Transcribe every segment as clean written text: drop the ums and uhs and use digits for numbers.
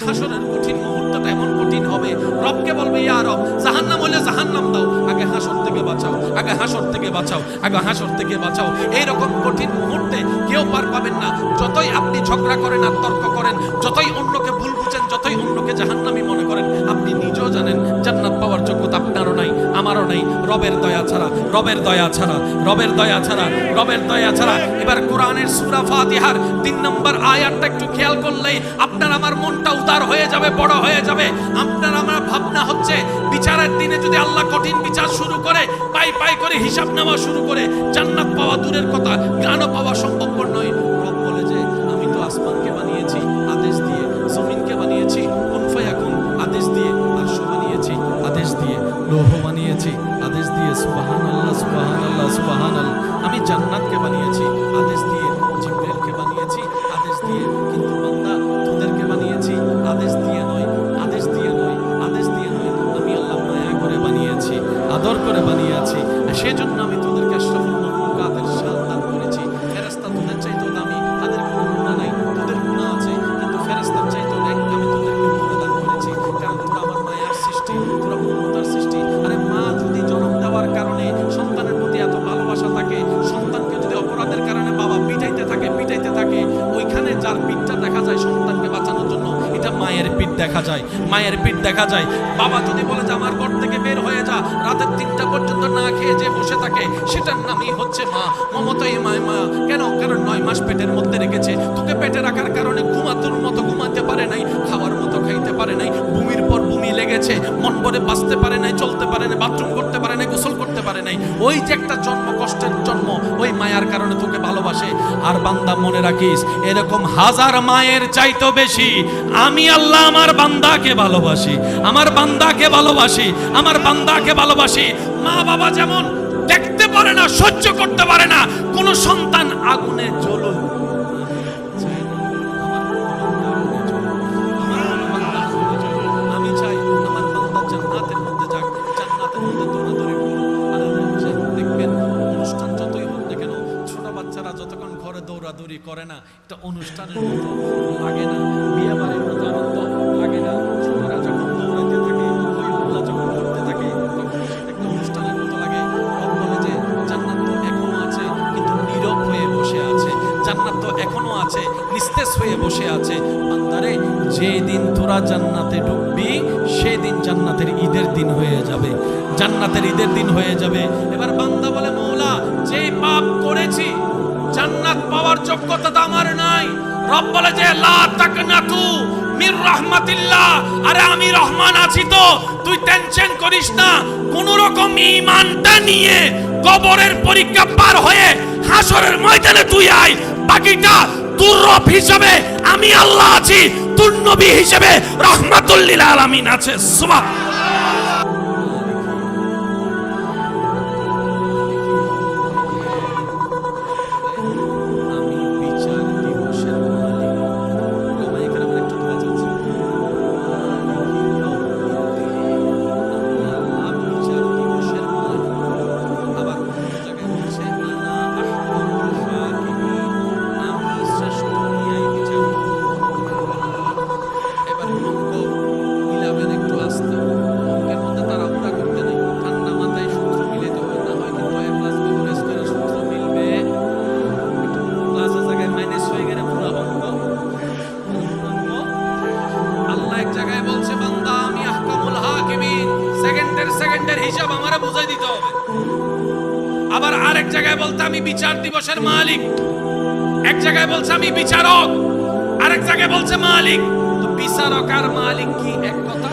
হাসরের কঠিন মুহূর্তটা এমন কঠিন হবে, রবকে বলবে ইয়া রব, জাহান্নাম হলে জাহান্নাম দাও, আগে হাসর থেকে বাঁচাও, আগে হাসর থেকে বাঁচাও, আগে হাসর থেকে বাঁচাও। এইরকম কঠিন মুহূর্তে কেউ পার পাবেন না। যতই আপনি ঝগড়া করেন আর তর্ক করেন, যতই অন্যকে ভুল বুঝেন, যতই অন্যকে জাহান্নামী মনে করেন, আপনি নিজেও জানেন জান্নাত পাওয়ার যোগ্যতা আপনারও নাই, আমারও নাই, রবের দয়া ছাড়া, রবের দয়া ছাড়া, রবের দয়া ছাড়া, রবের দয়া ছাড়া। এবার কোরআনের সূরা ফাতিহার 3 নম্বর আয়াতটা একটু খেয়াল করলেই আপনার আমার মনটা উদার হয়ে যাবে, বড় হয়ে যাবে। আপনার আমার ভাবনা হচ্ছে বিচারের দিনে যদি আল্লাহ কঠিন বিচার শুরু করে, পাই পাই করে হিসাব নেওয়া শুরু করে, জান্নাত পাওয়া দূরের কথা, গানও পাওয়া সম্ভবপর নয়। রব বলে যে আমি তো আসমানকে বানিয়েছি আদেশ দিয়ে, জমিনকে বানিয়েছি কুন ফায়াকুন আদেশ দিয়ে, আরশ বানিয়েছি আদেশ দিয়ে, লৌহ বানিয়েছি আদেশ দিয়ে। সুবহানাল্লাহ, সুবহানাল্লাহ, সুবহানাল্লাহ। আমি জান্নাতকে বানিয়েছি আদেশ দিয়ে, জিবরাইলকে বানিয়েছি আদেশ দিয়ে, কিন্তু বান্দা তোদেরকে বানিয়েছি আদেশ দিয়ে নয়, আদেশ দিয়ে নয়, আদেশ দিয়ে নয়। আমি আল্লাহ মায়া করে বানিয়েছি, আদর করে বানিয়েছি, সেজন্য আমি তোদেরকে আশরাফুল মাখলুকাতের শান দান করেছি। ফেরেশতা তোদের চাইতেও দামি, তাদের কোনো গুনাহ নাই, তোদের গুনাহ আছে, কিন্তু ফেরেশতার চাইতেও ন্যাক আমি তোদেরকে গুনাহ দান করেছি, কারণ তোরা আমার মায়ার সৃষ্টি, তোরা মমতার সৃষ্টি। আরে মা যদি জন্ম দেওয়ার কারণে সন্তানের প্রতি এত ভালোবাসা থাকে, সন্তানকে যদি অপরাধের কারণে বাবা পিটাইতে থাকে, ওইখানে যার পিঠটা দেখা যায় সন্তানকে বাঁচানোর জন্য, এটা মায়ের পিঠ দেখা যায়, মায়ের পিঠ দেখা যায়। বাবা যদি বলে যে আমার ঘর থেকে বের হয়ে যা, রাতের 3টা পর্যন্ত না খেয়ে যে বসে থাকে, সেটার নামই হচ্ছে মা। মমতাই মায় মা। কেন? কারণ 9 মাস পেটের মধ্যে রেখেছে, তোকে পেটে রাখার কারণে ঘুমানোর মতো ঘুমাতে পারে নাই, খাওয়ার মতো খাইতে পারে নাই, বমির পর বমি লেগেছে, মন ভরে বাঁচতে পারে নাই, চলতে পারে নাই, বাথরুম করতে পারে নাই, গোসল করতে পারে নাই। ওই যে একটা জন্ম, কষ্টের জন্ম, ওই মায়ার কারণে তোকে ভালোবাসে। আর বান্দা মনে রাখিস, এরকম হাজার মায়ের চাইতো বেশি আমি আল্লাহ আমার বান্দাকে ভালোবাসি, আমার বান্দাকে ভালোবাসি, আমার বান্দাকে ভালোবাসি। মা বাবা যেমন দেখতে পারে না, সহ্য করতে পারে না কোন সন্তান আগুনে জ্বলুক, আমি চাই আমার বান্দা জান্নাতের মধ্যে যাক, জান্নাতের মধ্যে দৌড়াদৌড়ি করুক। আর দেখবেন অনুষ্ঠান যতই হোক না কেন, ছোট বাচ্চারা যতক্ষণ ঘরে দৌড়াদৌড়ি করে না, এটা অনুষ্ঠানের মতো লাগে না, বিয়ে বাড়ির মতো আনন্দ লাগে না। ছোটরা যখন দৌড়াইতে থাকে, হই হুল্লা যখন করতে থাকে, তখন সেটা একটা অনুষ্ঠানের মতো লাগে। রব বলে যে জান্নাত তো এখনো আছে, কিন্তু নীরব হয়ে বসে আছে, জান্নাত তো এখনো আছে, নিস্তেজ হয়ে বসে আছে। বান্দারে, যেদিন তোরা জান্নাতে ঢুকবি, সেদিন জান্নাতের ঈদের দিন হয়ে যাবে, জান্নাতের ঈদের দিন হয়ে যাবে। এবার বান্দা বলে মওলা, যে পাপ করেছি জান্নাত পাওয়ার যোগ্যতা তো আমার নাই। রব বলে যে লা তাকনাতু মির রাহমাতিল্লাহ, আরে আমি রহমান আছি তো, তুই টেনশন করিস না। কোন রকম ঈমানটা নিয়ে কবরের পরীক্ষা পার হয়ে হাসরের ময়দানে তুই আয়, বাকিটা তোর রব হিসেবে আমি আল্লাহ আছি, তোর নবী হিসেবে রাহমাতুল লিল আলামিন আছে। সুবহান হিসাব আমারে বুঝাই দিতে হবে। আবার আরেক জায়গায় বলতে আমি বিচার দিবসের মালিক, এক জায়গায় বলছে আমি বিচারক, আরেক জায়গায় বলছে মালিক। তো বিচারক আর মালিক কি এক কথা?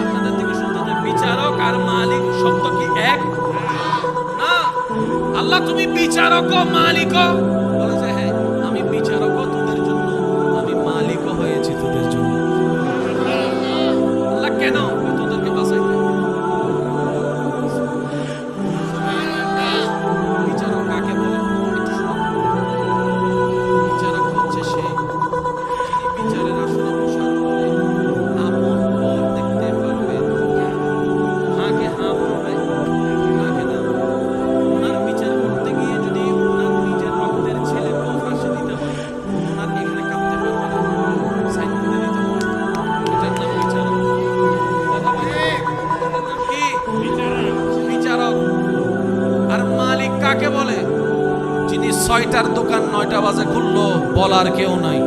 আপনাদের থেকে শুনতে যে বিচারক আর মালিক শব্দ কি এক না? আল্লাহ তুমি বিচারক ও মালিক, বলেছে হ্যাঁ আমি বিচারক তোদের জন্য, আমি মালিকও হয়েছি তোদের জন্য। আল্লাহ কেন? তোদেরকে বাঁচাইতে। বিচারক কাকে বলে? একটু শোনো। বিচারক হচ্ছে সে যিনি বিচারের আসনে বসার পরে আপন পর দেখতে পারবে, হাঁকে হাঁ বলবে, নাকে না। ওনার বিচার করতে গিয়ে যদি ওনার নিজের রক্তের বলার কেউ নাই।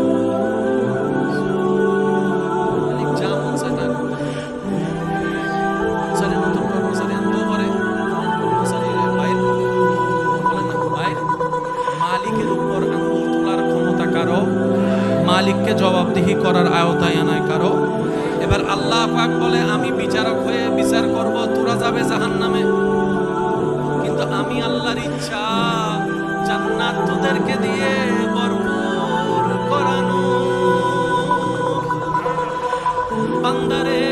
মালিকের উপর আঙ্গুল তোলার ক্ষমতা কারো, মালিককে জবাবদিহি করার আওতায় আনায় কারো। এবার আল্লাহ পাক বলে আমি বিচারক হয়ে বিচার করব, তোরা যাবে জাহান্নামে। কিন্তু আমি আল্লাহর ইচ্ছা জান্নাত তোদেরকে দিয়ে ভরপুর করানো। বান্দারে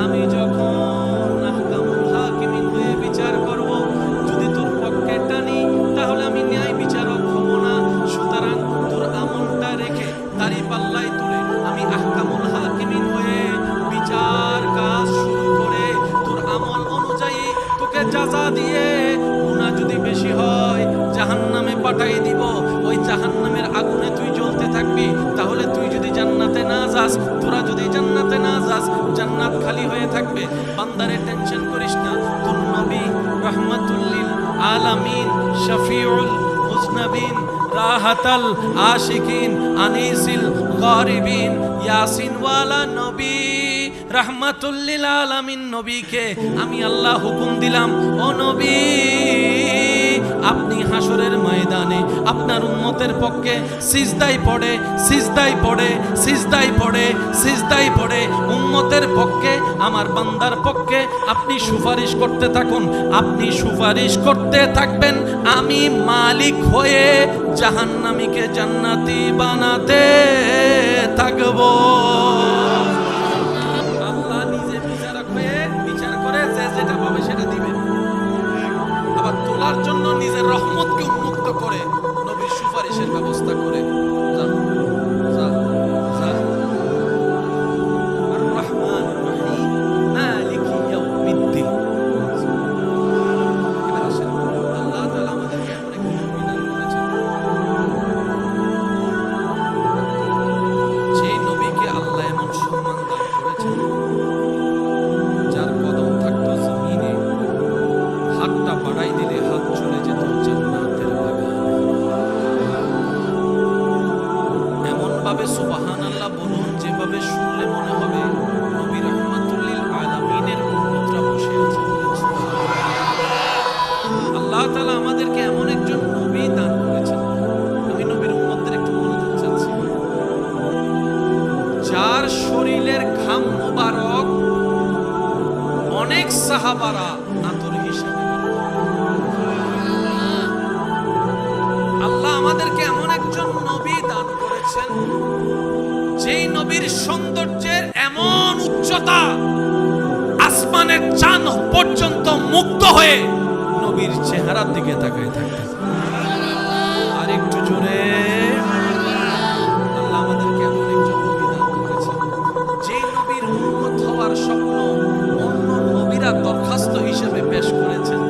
আমি যখন আহকামুল হাকিমিন হয়ে বিচার করব, যদি তোর পক্ষে টানি তাহলে আমি ন্যায় বিচারক হব না। সুতরাং তোর আমলটা রেখে তারই পাল্লায় তুলে আমি আহকামুল হাকিমিন হয়ে বিচার কাজ শুরু করে তোর আমল অনুযায়ী তোকে যাজা দিয়ে গুনাহ যদি বেশি হয় জাহান্নামে পাঠিয়ে দিব। ওই জাহান্নামের আগুনে তুই জ্বলতে থাকবি। তাহলে তুই যদি জান্নাতে না যাস, তোরা যদি জান্নাতে না যাস, জান্নাত খালি হয়ে থাকবে। বান্দারে টেনশন করিস না, তোর নবী রাহমাতুল লিল আলামিন, শফিউল মুজনাবিন, রাহাতাল আশিকিন, আনিসিল গারিবিন, ইয়াসিন ওয়ালা নবী রাহমাতুল লিল আলামিন নবীকে আমি আল্লাহ হুকুম দিলাম, ও নবী আপনি হাসরের ময়দানে আপনার উম্মতের পক্ষে সিজদায় পড়ে সিজদায় পড়ে সিজদায় পড়ে সিজদায় পড়ে উম্মতের পক্ষে, আমার বান্দার পক্ষে আপনি সুপারিশ করতে থাকুন। আপনি সুপারিশ করতে থাকবেন, আমি মালিক হয়ে জাহান্নামীকে জান্নাতি বানাতে থাকব। আল্লাহ নিজে বিচারক হয়ে বিচার করে যে যেটা পাবে সেটা দিবে। আবার তোলার জন্য নিজের রহমতকে উন্মুক্ত করে নবীর সুপারিশের ব্যবস্থা করে। সুবহানাল্লাহ বলুন, যেভাবে শুনলে মনে হবে নবী রাহমাতুল লিল আলামিনের উম্মতরা বসে আছে। আল্লাহ তাআলা আমাদেরকে এমন একজন নবী দান করেছেন। আমি নবীর উম্মতদের একটু মনোযোগ চাচ্ছি, যার শরীরের ঘাম মুবারক অনেক সাহাবারা আতর হিসেবে। আল্লাহ আমাদেরকে এমন একজন নবী দান করেছেন যেই নবীর সৌন্দর্যের এমন উচ্চতা আসমানের চাঁদ পর্যন্ত মুগ্ধ হয়ে নবীর চেহারার দিকে তাকায় থাকে। আর একটু জোরে, আল্লাহ আমাদেরকে এমন একজন নবী দান করেছেন যেই নবীর উম্মত হওয়ার স্বপ্ন অন্য নবীরা দরখাস্ত হিসেবে পেশ করেছেন।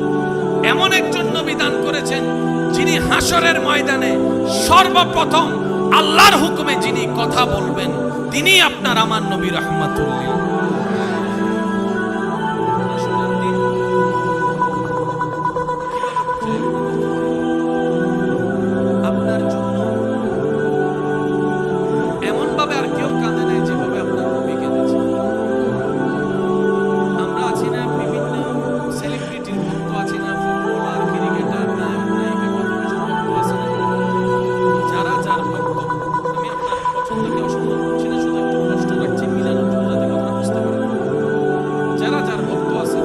এমন একজন নবী দান করেছেন যিনি হাসরের ময়দানে সর্বপ্রথম আল্লাহর হুকুমে যিনি কথা বলবেন তিনি আপনার আমার নবী রাহমাতুল লিল। আপনার জন্য এমন ভাবে আর কেউ কাঁদে নাই যেভাবে আপনার নবী কেঁদেছে। আমরা আছি না বিভিন্ন সেলিব্রিটির ভক্ত, আছি না ফুটবলার, ক্রিকেটার, নায়ক নায়িকা, কত কিছু ভক্ত আছে না। যারা যার ভক্ত, আমি আপনার পছন্দকে অসম্মান করছি না, শুধু একটু প্রশ্ন রাখছি মিলানোর জন্য যাতে কথা বুঝতে পারেন। যারা যার ভক্ত আছে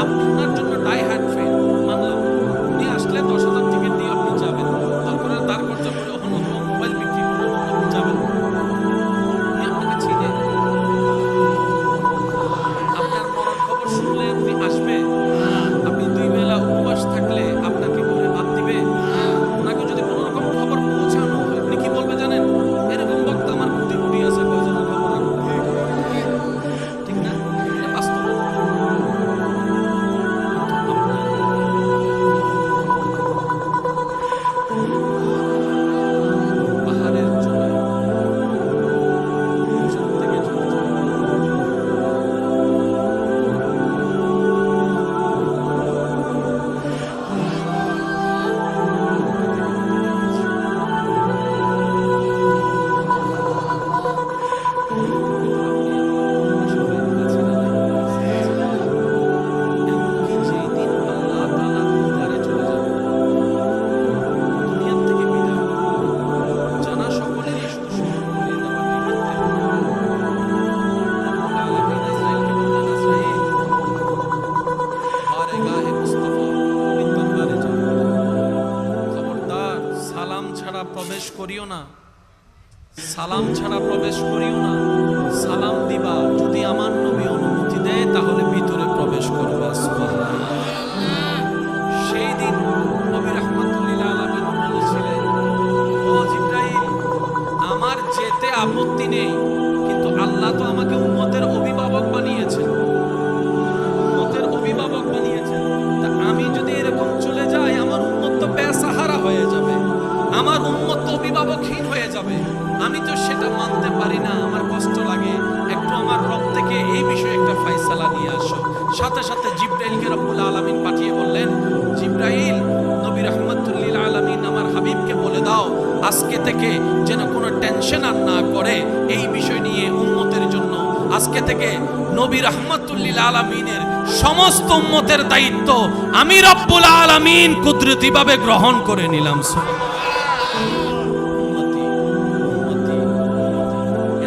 আপনার জন্য ডাই হার্ড ফ্যান মানলাম, উনি আসলে 10,000 টিকিট দিয়ে আপনি যাবেন, দরকার তার খরচা করে মোবাইল বিক্রি করে আপনি যাবেন। সালাম ছাড়া প্রবেশ করিও না, সালাম দিবা, যদি আমার নবী অনুমতি দেয় তাহলে ভিতরে প্রবেশ করবা। সুবহানাল্লাহ। সেই দিন নবী রাহমাতুল্লিল আলামিন বলেছিলেন, ও জিবরাইল, আমার যেতে আপত্তি নেই, কিন্তু আল্লাহ তো আমাকে উম্মতের অভিভাবক বানিয়েছেন, উম্মতের অভিভাবক বানিয়েছেন। তা আমি যদি এরকম চলে যাই, আমার উম্মত তো বেসাহারা হয়ে যাবে, আমার উম্মত তো অভিভাবকহীন হয়ে যাবে। আমি তো সেটা মানতে পারি না, আমার কষ্ট লাগে। একটু আমার রব থেকে এই বিষয়ে একটা ফয়সালা নিয়ে আসো। সাথে সাথে জিবরাইলকে রব্বুল আলামিন পাঠিয়ে বললেন, জিবরাইল, নবী রাহমাতুল্লিল আলামিন আমার হাবিবকে বলে দাও, আজকে থেকে যেন কোনো টেনশন আর না করে এই বিষয় নিয়ে উম্মতের জন্য। আজকে থেকে নবী রাহমাতুল্লিল আলামিনের সমস্ত উম্মতের দায়িত্ব আমি রব্বুল আলামিন কুদরতিভাবে গ্রহণ করে নিলাম।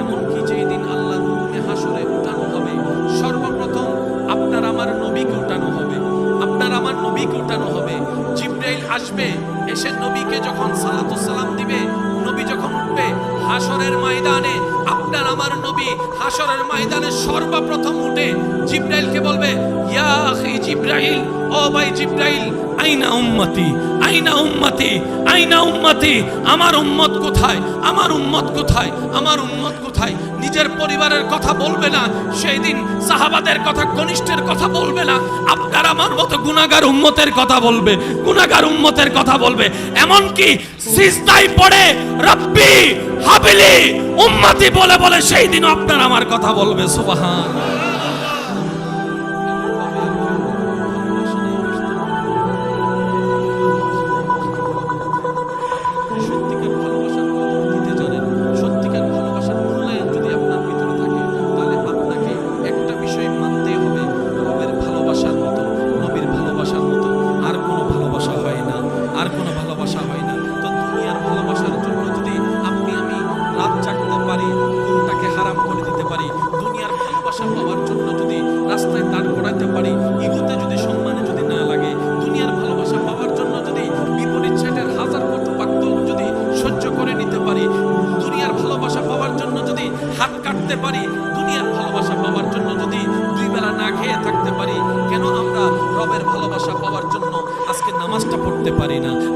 এমনকি যেই দিন আল্লাহর হুকুমে হাসরে উঠানো হবে, সর্বপ্রথম আপনার আমার নবীকে উঠানো হবে, আপনার আমার নবীকে উঠানো হবে। জিবরাইল আসবে, এসে নবীকে যখন সালাতুস সালাম দিবে, নবী যখন উঠবে হাসরের ময়দানে, আপনার আমার নবী হাসরের ময়দানে সর্বপ্রথম উঠে জিবরাইলকে বলবে, ইয়া আখি জিবরাইল, ও ভাই জিবরাইল, আইনা উম্মতি, আইনা উম্মতি, আইনা উম্মতি, আমার উম্মত কোথায়, আমার উম্মত কোথায়, আমার উম্মত কোথায়। নিজের পরিবারের কথা বলবে না, সেই দিন সাহাবাদের কথা, কনিষ্ঠের কথা বলবে না, আপনার আমার মতো গুনাহগার উম্মতের কথা বলবে, গুনাহগার উম্মতের কথা বলবে। এমনকি সিজদায় পড়ে রব্বি হাবিলি উম্মতি বলে বলে সেই দিন আপনার আমার কথা বলবে। সুবহানাল্লাহ।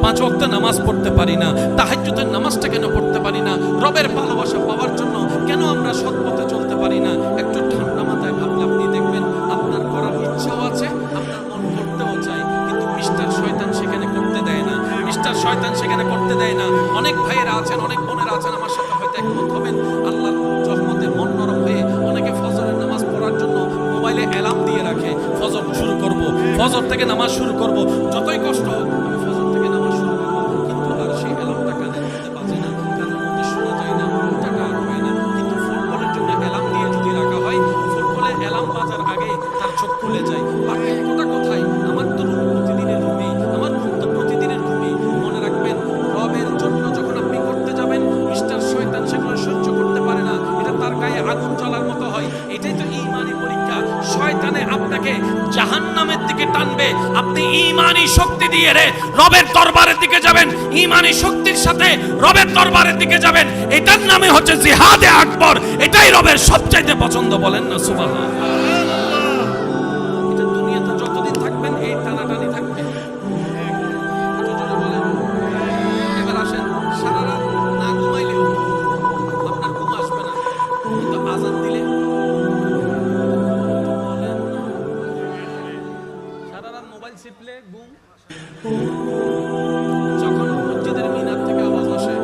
পাঁচ ওয়াক্ত নামাজ পড়তে পারি না, তাহাজ্জুদের নামাজটা কেন পড়তে পারি না? রবের ভালোবাসা পাওয়ার জন্য কেন আমরা সৎ পথে চলতে পারি না? একটু ঠান্ডা মাথায় ভাবলে আপনি দেখবেন আপনার করার ইচ্ছাও আছে, আপনার মন করতেও চায়, কিন্তু মিস্টার শয়তান সেখানে করতে দেয় না, মিস্টার শয়তান সেখানে করতে দেয় না। অনেক ভাইয়েরা আছেন, অনেক বোনেরা আছেন, আমার সাথে হয়তো একমত হবেন, আল্লাহর রহমতে মন নরম হয়ে অনেকে ফজরের নামাজ পড়ার জন্য মোবাইলে অ্যালার্ম দিয়ে রাখে, ফজর শুরু করব, ফজর থেকে নামাজ শুরু করব, যতই কষ্ট হোক আমি ফজর থেকে নামাজ শুরু করব, কিন্তু আর সেই অ্যালার্মটা কানের মধ্যে বাজে না, কানের মধ্যে শোনা যায় না, ওটাটা আর হয় না। কিন্তু ফুটবলের জন্য অ্যালার্ম দিয়ে যদি রাখা হয়, ফুটবলের অ্যালার্ম বাজার আগে তার চোখ খুলে যায়। পার্থক্যটা কোথায়? আমার তো রুম প্রতিদিনের রুমে, আমার ঘুম তো প্রতিদিনের ঘুমে। মনে রাখবেন, রবের জন্য যখন আপনি করতে যাবেন, মিস্টার শয়তান সেগুলো সহ্য করতে পারে না, এটা তার গায়ে আগুন জ্বলার মতো হয়। এটাই তো ঈমানি পরীক্ষা। শয়তানে আপনাকে জাহান্নামের দিকে টানবে, আপনি ঈমানি শক্তি দিয়ে রবের দরবারের দিকে যাবেন, ঈমানি শক্তির সাথে রবের দরবারের দিকে যাবেন। এটার নামে হচ্ছে জিহাদে আকবর। এটাই রবের সবচাইতে পছন্দ, বলেন না সুবহানাল্লাহ। এটা দুনিয়াতে যতদিন থাকবেন এই টানাটানি থাকবে। এবার আসেন, সারা রাত না ঘুমাইলেও আপনার ঘুম আসবে না, কিন্তু আজান দিলে সারা রাত মোবাইল চিপলে ঘুম। যখন মসজিদের মিনার থেকে আওয়াজ আসে,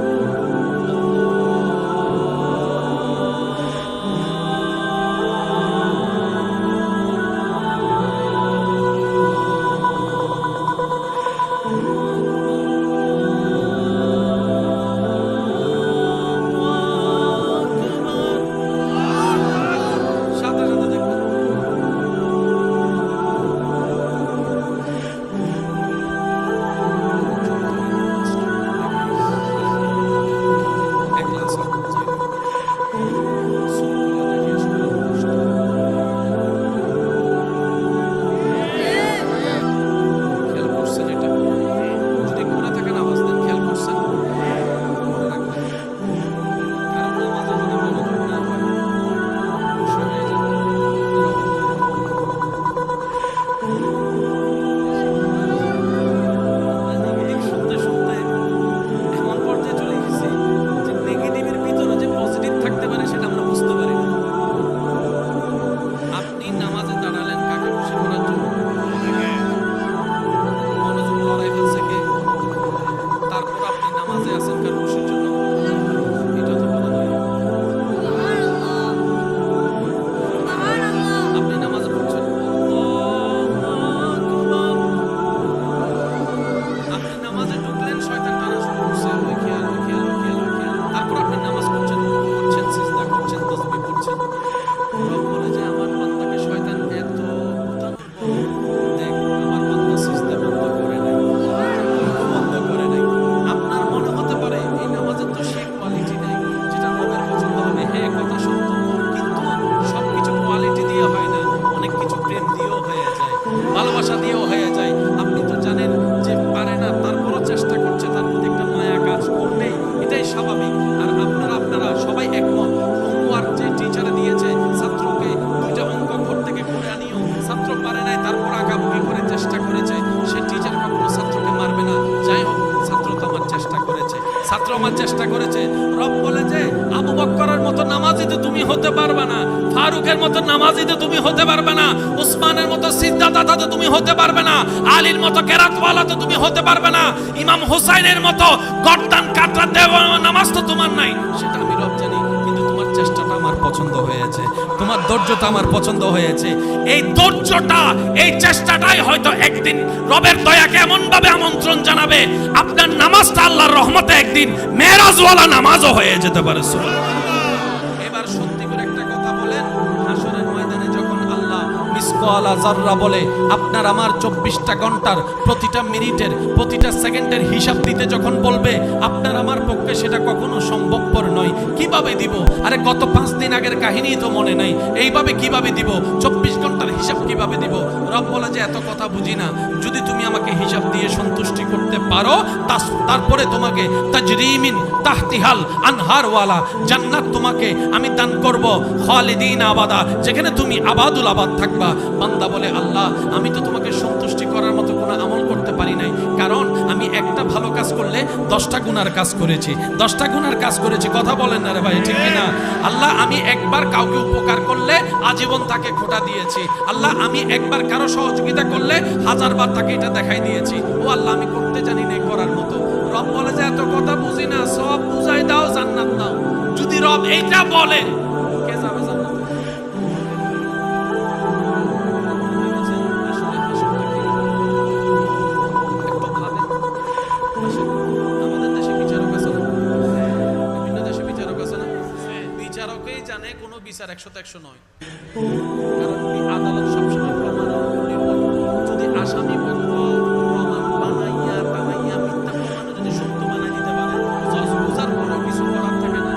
হতে পারবে না, ফারুকের মতো নামাজিতে তুমি হতে পারবে না, উসমানের মতো সিজদাদাতে তুমি হতে পারবে না, আলীর মতো কেরাতওয়ালাতে তুমি হতে পারবে না, ইমাম হুসাইনের মতো গর্দান কাটা দেওয়া নামাজ তো তোমার নাই, সেটা আমি রব জানি। কিন্তু তোমার চেষ্টাটা আমার পছন্দ হয়েছে, তোমার ধৈর্যটা আমার পছন্দ হয়েছে। এই ধৈর্যটা, এই চেষ্টাটাই হয়তো একদিন রবের দয়াকে এমন ভাবে আমন্ত্রণ জানাবে, আপনার নামাজটা আল্লাহর রহমতে একদিন মেরাজওয়ালা নামাজও হয়ে যেতে পারে। এবার সত্যি করে একটা কথা বলেন, হাসরের ময়দানে যখন আল্লাহ মিসকালা যাররা বলে আপনার আমার 24টা ঘন্টার প্রতিটা মিনিটের প্রতিটা সেকেন্ডের হিসাব দিতে যখন বলবে, আপনার আমার পক্ষে সেটা কখনো সম্ভবপর নয়। কিভাবে দিব? আরে গত 5 দিন আগের কাহিনী তো মনে নাই, এইভাবে কিভাবে দিব? 24 ঘন্টার হিসাব কিভাবে দিব? রব বলে যে এত কথা বুঝি না, যদি তুমি আমাকে হিসাব দিয়ে সন্তুষ্টি করতে পারো তারপরে তোমাকে তাজরিমিন তাহতিহাল আনহারওয়ালা জান্নাত তোমাকে আমি দান করব, খালিদিন আবাদা, যেখানে তুমি আবাদুল আবাদ থাকবা। বান্দা বলে আল্লাহ আমি তো তোমাকে সন্তুষ্টি করার মতো কোনো আমল করতে পারি নাই, কারণ আমি একটা ভালো কাজ করলে 10টা গুনার কাজ করেছি, 10টা গুনার কাজ করেছি। কথা বলেন না রে ভাই, ঠিক কিনা? আল্লাহ আমি একবার কাউকে উপকার করলে আজীবন তাকে খোটা দিয়েছি। আল্লাহ আমি একবার কারো সহযোগিতা করলে 1000 বার তাকে এটা দেখাই দিয়েছি। ও আল্লাহ আমি করতে জানি না করার মতো। রব বলে যে এত কথা বুঝি না, সব বুঝাই দাও, জান্নাত দাও। যদি রব এইটা বলে, কে যাবে জান্নাতে? আমাদের দেশে বিচারক আছে না, বিভিন্ন দেশে বিচারক আছে না, বিচারকেই জানে কোনো বিচার 100-100 নয়, কারণ আদালত সবসময় প্রমাণের উপর নির্ভর। যদি আসামি পক্ষ প্রমাণ বানাইয়া টানাইয়া মিথ্যা প্রমাণে যদি সত্য বানাই দিতে পারে, জজ বুঝার পরও কিছু করার থাকে না,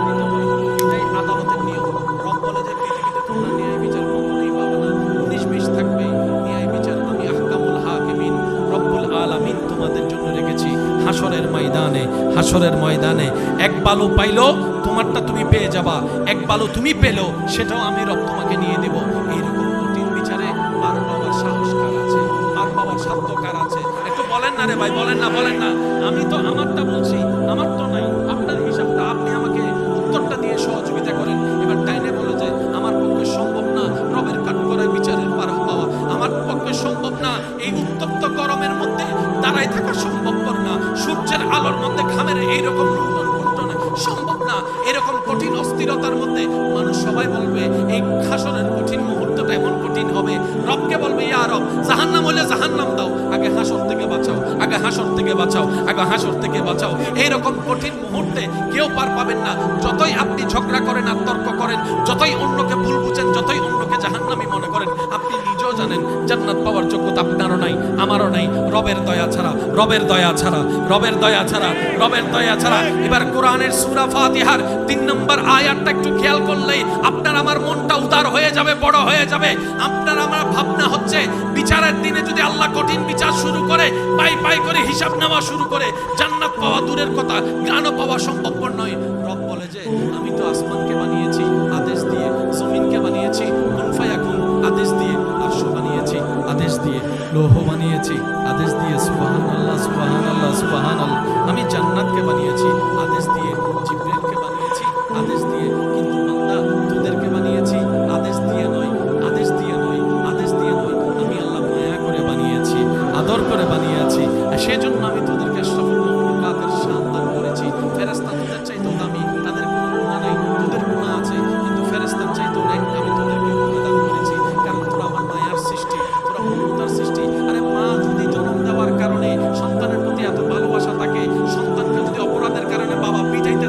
দিতে হয়। এটাই আদালতের নিয়ম। রব বলে যে পৃথিবীতে তোমরা ন্যায় বিচার কখনোই পাবে না, 19-20 থাকবে ন্যায় বিচার। আমি আহকামুল হাকিমিন রব্বুল আলামিন তোমাদের জন্য রেখেছি হাসরের ময়দানে। হাসরের ময়দানে এক বালু পাইলো তোমারটা তুমি পেয়ে যাবা, এক বালু তুমি পেলো সেটাও আমি রব তোমাকে নিয়ে দেব। এইরকম কঠিন বিচারে আর বাবার সাহস কার আছে? আর বাবার সাধ্য কার আছে? একটু বলেন না রে ভাই, বলেন না, বলেন না। আমি তো আমারটা বলছি, আমার তো নাই। আপনার হিসাবটা আপনি আমাকে উত্তরটা দিয়ে সহযোগিতা করেন। এবার ডাইনে বলে যায় আমার পক্ষে সম্ভব না রবের কাঠগড়ায় বিচারের পার পাওয়া, আমার পক্ষে সম্ভব না এই উত্তপ্ত গরমের মধ্যে দাঁড়ায় থাকা সম্ভবপর না, সূর্যের আলোর মধ্যে ঘামের এইরকম লুণ্ঠন সম্ভব না, এরকম কঠিন অস্থিরতার মধ্যে মানুষ সবাই বলবে এই হাসরের কঠিন মুহূর্তটা এমন কঠিন হবে, রবকে বলবে ইয়া রব জাহান্নাম হলে জাহান্নাম দাও, আগে হাসর থেকে বাঁচাও, আগে হাসর থেকে বাঁচাও, আগে হাসর থেকে বাঁচাও। এইরকম কঠিন মুহূর্তে কেউ পার পাবেন না। যতই আপনি ঝগড়া করেন আর তর্ক করেন, যতই অন্যকে ভুল বুঝেন, যতই অন্যকে জাহান্নামী মনে করেন, আপনি নিজেও জানেন জান্নাত পাওয়ার যোগ্যতা আপনারও নাই, আমারও নাই, রবের দয়া ছাড়া, রবের দয়া ছাড়া, রবের দয়া ছাড়া, রবের দয়া ছাড়া। এবার কোরআনের সূরা ফাতিহার 3 নম্বর আয়াতটা একটু খেয়াল করলেই আপনার আমার মনটা উদার হয়ে যাবে, বড় হয়ে যাবে। আপনার আমার ভাবনা হচ্ছে বিচারের দিনে যদি আল্লাহ কঠিন বিচার শুরু করে, পাই পাই করে হিসাব নেওয়া শুরু করে, জান্নাত পাওয়া দূরের কথা, জ্ঞানও পাওয়া সম্ভবপর নয়। রব বলে যে আমি তো আসমানকে বানিয়েছি আদেশ দিয়ে, জমিনকে বানিয়েছি কুন ফায়াকুন আদেশ দিয়ে, আরশ বানিয়েছি আদেশ দিয়ে, লৌহ বানিয়েছি আদেশ দিয়ে। সুবহানাল্লাহ, সুবহানাল্লাহ, সুবহানাল্লাহ। আমি জান্নাতকে বানিয়েছি আদেশ দিয়ে, জিবরাইলকে বানিয়েছি আদেশ দিয়ে, কিন্তু বান্দা তোদেরকে বানিয়েছি আদেশ দিয়ে নয়, আদেশ দিয়ে নয়, আদেশ দিয়ে নয়। আমি আল্লাহ মায়া করে বানিয়েছি, আদর করে বানিয়েছি। সেজন্য আমি তোদেরকে আশরাফুল মাখলুকাতের শান দান করেছি। ফেরেশতা তোদের চাইতেও দামি, তাদের কোনো গুনাহ নাই, তোদের গুনাহ আছে, কিন্তু ফেরেশতার চাইতেও ন্যাক আমি তোদেরকে গুনাহ দান করেছি, কারণ তোরা আমার মায়ার সৃষ্টি, তোরা মমতার সৃষ্টি। আরে মা যদি জন্ম দেওয়ার কারণে সন্তানের প্রতি এত ভালোবাসা থাকে, সন্তানকে যদি অপরাধের কারণে বাবা পিটাইতে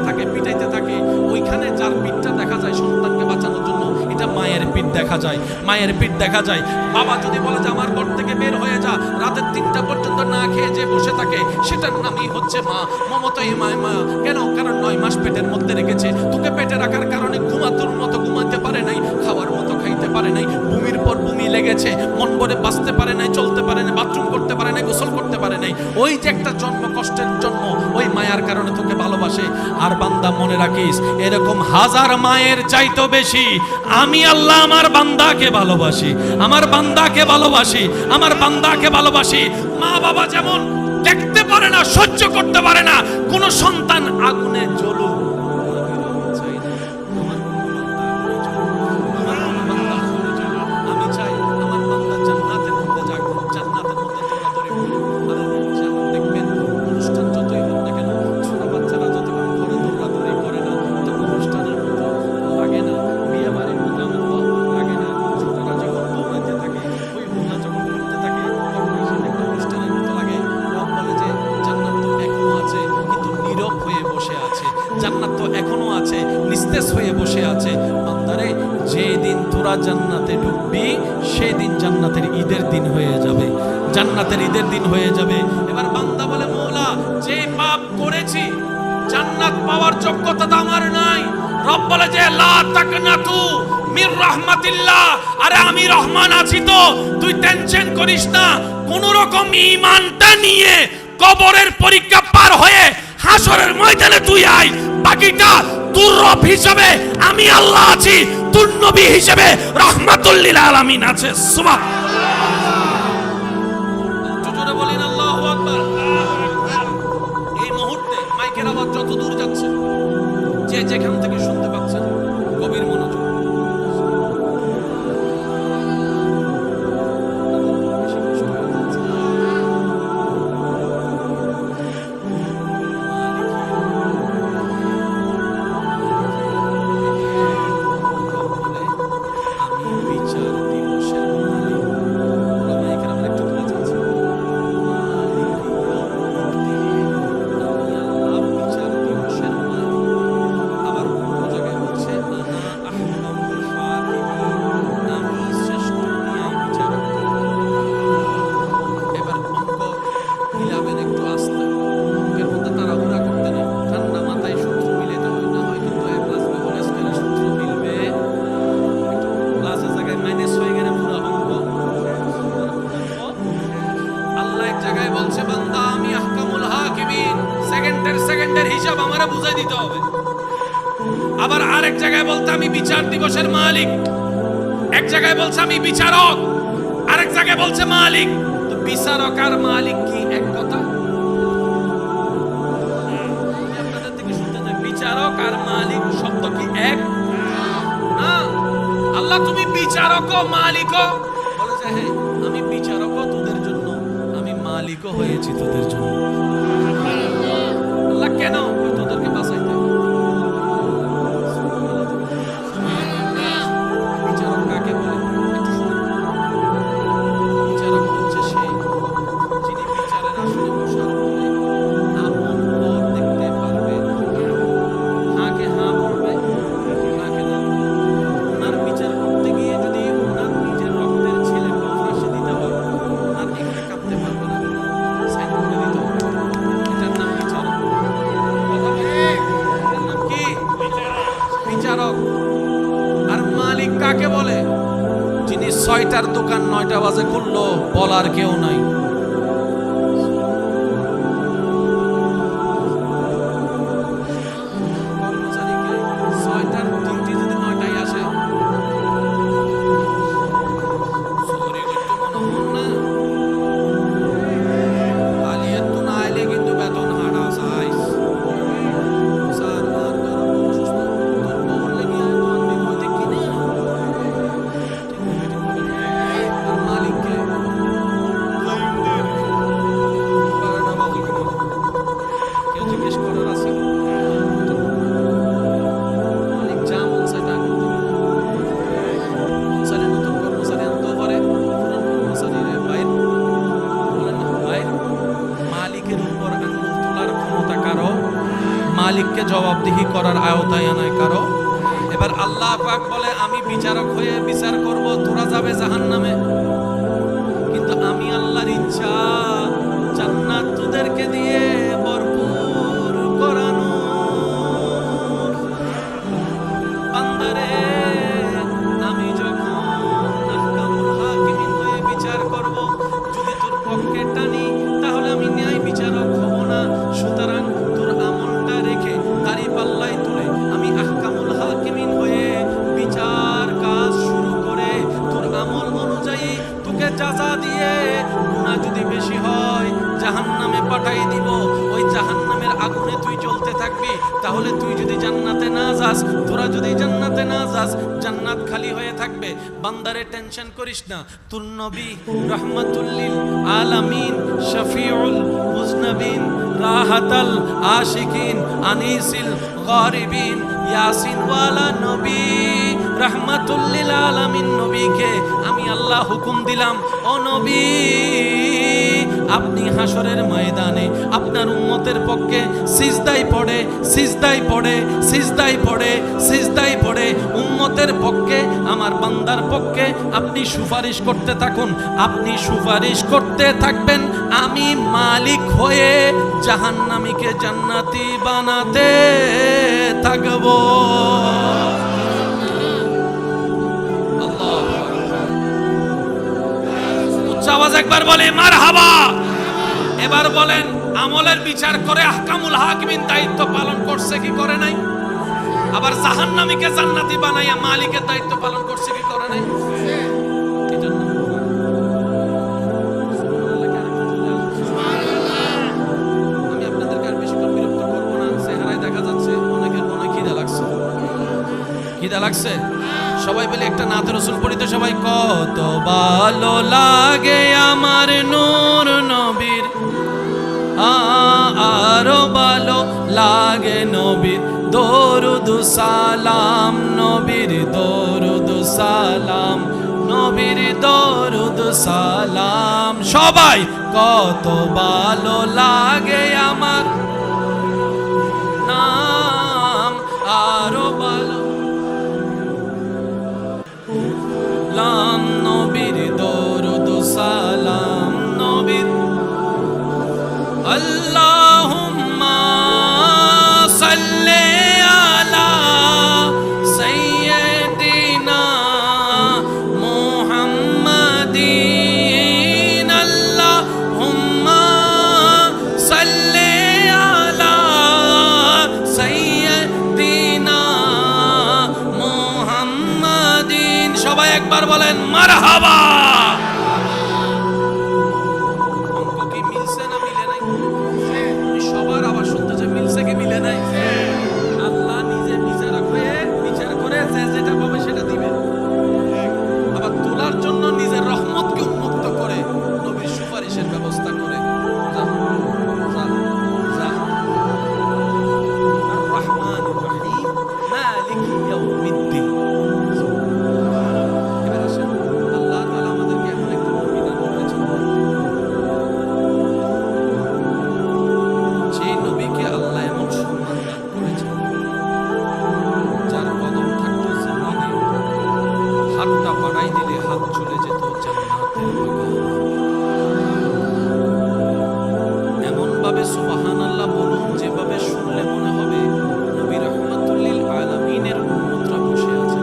থাকে, ওইখানে যার পিঠটা দেখা যায় সন্তানকে বাঁচানোর জন্য, এটা মায়ের পিঠ দেখা যায়, মায়ের পিঠ দেখা যায়। বাবা যদি বলে যে আমার ঘর থেকে বের হয়ে যা, রাতের 3টা পর্যন্ত না খেয়ে যে বসে থাকে, সেটার নামই হচ্ছে মা। মমতাই মা। কেন? কারণ 9 মাস পেটের মধ্যে রেখেছে। তোকে পেটে রাখার কারণে ঘুমানোর মতো ঘুমাতে পারে নাই, খাওয়ার মতো খাইতে পারে নাই, বমির পর বমি লেগেছে, মন ভরে বাঁচতে পারে নাই, চলতে পারে নাই, বাথরুম করতে পারে নাই, গোসল করতে পারে নাই। ওই যে একটা জন্ম, কষ্টের জন্ম, ওই মায়ার কারণে তোকে ভালোবাসে। আর বান্দা মনে রাখিস, এরকম 1000 মায়ের চাইতো বেশি আমি আল্লাহ আমার বান্দাকে ভালোবাসি, আমার বান্দাকে ভালোবাসি, আমার বান্দাকে ভালোবাসি। মা বাবা যেমন দেখতে পারে না, সহ্য করতে পারে না কোন সন্তান আগুনে জ্বলুক, আমার নিস্তেজ হয়ে বসে আছে। বান্দারে, যেদিন তোরা জান্নাতে ঢুকবি সেদিন জান্নাতের ঈদের দিন হয়ে যাবে, জান্নাতের ঈদের দিন হয়ে যাবে। এবার বান্দা বলে, মওলা যে পাপ করেছি জান্নাত পাওয়ার যোগ্যতা তো আমার নাই। রব বলে যে লা তাকনাতু মির রাহমাতিল্লাহ, আরে আমি রহমান আছি তো, তুই টেনশন করিস না। কোন রকম ঈমানটা নিয়ে কবরের পরীক্ষা পার হয়ে হাসরের ময়দানে তুই আয়, বাকিটা তোর রব হিসেবে আমি আল্লাহ আছি, তোর নবী হিসেবে রাহমাতুল লিল আলামিন আছে। সুবহানাল্লাহ, জোরে বলেন আল্লাহু আকবার। এই মুহূর্তে মাইকের আওয়াজ যত দূর যাচ্ছে, যে যেখান থেকে শুনতে পাচ্ছেন, গভীর মনোযোগ। সেকেন্ডের হিসাব আমারে বুঝাই দিতে হবে। আবার আরেক জায়গায় বলতে আমি বিচার দিবসের মালিক, এক জায়গায় বলছে আমি বিচারক, আরেক জায়গায় বলছে মালিক। তো বিচারক আর মালিক কি এক কথা? আপনাদের থেকে শুনতে চাই, বিচারক আর মালিক শব্দ কি এক না? আল্লাহ তুমি বিচারকও মালিকও, বলেছে হ্যাঁ আমি বিচারকও তোদের জন্য, আমি মালিকও হয়েছি তোদের জন্য। আল্লাহ কেন? তোদেরকে বাঁচাইতে। বিচারক কাকে বলে? একটু শুনুন। বিচারক হচ্ছে সে যিনি বিচারের আসনে বসার পরে আপন পর দেখতে পারবে, হাঁকে হাঁ বলবে, হাঁকে না। ওনার বিচার করতে গিয়ে যদি ওনার নিজের রক্তের ছেলেকে ফাঁসি দিতে হয়, ওনার এখানে কাঁপতে পারবে না, সাইন করে দিতে হবে। এটার নাম বিচারক। বিচারক। আর মালিক কাকে বলে? যিনি ৬টার দোকান ৯টা বাজে খুললো, বলার কেউ নাই। কর্মচারীকে ৬টার ডিউটি যদি ৯টায় আসে, চুরি করতে মনে হন না, আলিয়াত তো না আইলে কিন্তু বেতন হাঁটা চাইস। স্যার আর অসুস্থ, তোর বউর লেগে তো আমি বইতে কিনে। আর মালিককে কেউ জিজ্ঞেস করার আছে? মালিক যা মন চায় তা করতে পারে। মন চাইলে নতুন কর্মচারী আনতেও পারে, পুরান কর্মচারীর বাইর বলেন না বাইর। মালিকের উপর আঙুল তোলার ক্ষমতা কারো, মালিককে জবাবদিহি করার আওতায় আনায় কারো। এবার আল্লাহ পাক বলে আমি বিচারক হয়ে বিচার করব, তোরা যাবে জাহান্নামে। কিন্তু আমি আল্লাহর ইচ্ছা জান্নাত তোদেরকে দিয়ে ভরপুর করানো। বান্দারে, আমি যখন আহকামুল হাকিমিন হয়ে বিচার করব, যদি তোর পক্ষে টানি তাহলে আমি ন্যায় বিচারক হব না। সুতরাং তোর আমলটা রেখে তারই পাল্লায় তুলে আমি আহকামুল হাকিমিন হয়ে বিচার কাজ শুরু করে তোর আমল অনুযায়ী তোকে যাজা দিয়ে, গুনাহ যদি বেশি হয় জাহান্নামে পাঠাই দিব। ওই জাহান্নামের আগুনে তুই জ্বলতে থাকবি। তাহলে তুই যদি জান্নাতে না যাস, তোরা যদি জান্নাতে না যাস, জান্নাত খালি হয়ে থাকবে। বান্দারে টেনশন করিস না, তোর নবী রাহমাতুল লিল আলামিন, শফিউল মুজনাবিন, রাহাতাল আশিকিন, আনিসিল গারিবিন, ইয়াসিনওয়ালা নবী, রাহমাতুল লিল আলামিন নবীকে আমি আল্লাহ হুকুম দিলাম, ও নবী আপনি হাসরের ময়দানে আপনার উম্মতের পক্ষে সিজদায় পড়ে সিজদায় পড়ে সিজদায় পড়ে সিজদায় পড়ে উম্মতের পক্ষে, আমার বান্দার পক্ষে আপনি সুপারিশ করতে থাকুন। আপনি সুপারিশ করতে থাকবেন, আমি মালিক হয়ে জাহান্নামীকে জান্নাতি বানাতে থাকব। আওয়াজ একবার বলে মারহাবা। এবার বলেন, আমলের বিচার করে আহকামুল হাকিমিন দায়িত্ব পালন করছে কি করে নাই? আবার জাহান্নামীকে জান্নাতি বানাইয়া মালিকের দায়িত্ব পালন করছে কি করে নাই? আমি আপনাদেরকে আর বেশিক্ষণ বিরক্ত করবো না, চেহারায় দেখা যাচ্ছে অনেকের মনে খিদা লাগছে। খিদা লাগছে? সবাই বলে একটা নাতে রসুল পড়িতে সবাই। কত ভালো লাগে আমার নূর নবীর, আরো ভালো লাগে নবীর দরুদ সালাম, নবীর দরুদ সালাম, নবীর দরুদ সালাম। সবাই কত ভালো লাগে আমার নাম, আরো ভালো লাম, নবীর দরুদ সালাম, নবীর। আল্লাহুম্মা সাল্লি আলা সাইয়্যিদিনা মুহাম্মাদিন, আল্লাহুম্মা সাল্লি আলা সাইয়্যিদিনা মুহাম্মাদিন। সবাই একবার বলেন মারহাবা। অঙ্ক কি মিলছে না মিলে নাই? সবার আবার শুনতে যে মিলছে কি মিলে নাই? আল্লাহ নিজে বিচারক হয়ে বিচার করে যে যেটা পাবে সেটা দিবে। আবার তোলার জন্য নিজের রহমতকে উন্মুক্ত করে নবীর সুপারিশের ব্যবস্থা করে। আর-রহমানির রহিম মালিকি ইয়াউমিদ্দিন। হাতটা বাড়াই দিলে হাত চলে যেত জান্নাতের বাগানে। এমন ভাবে সুবহানাল্লাহ বলুন যেভাবে শুনলে মনে হবে নবী রাহমাতুল লিল আলামিনের উম্মতরা বসে আছে।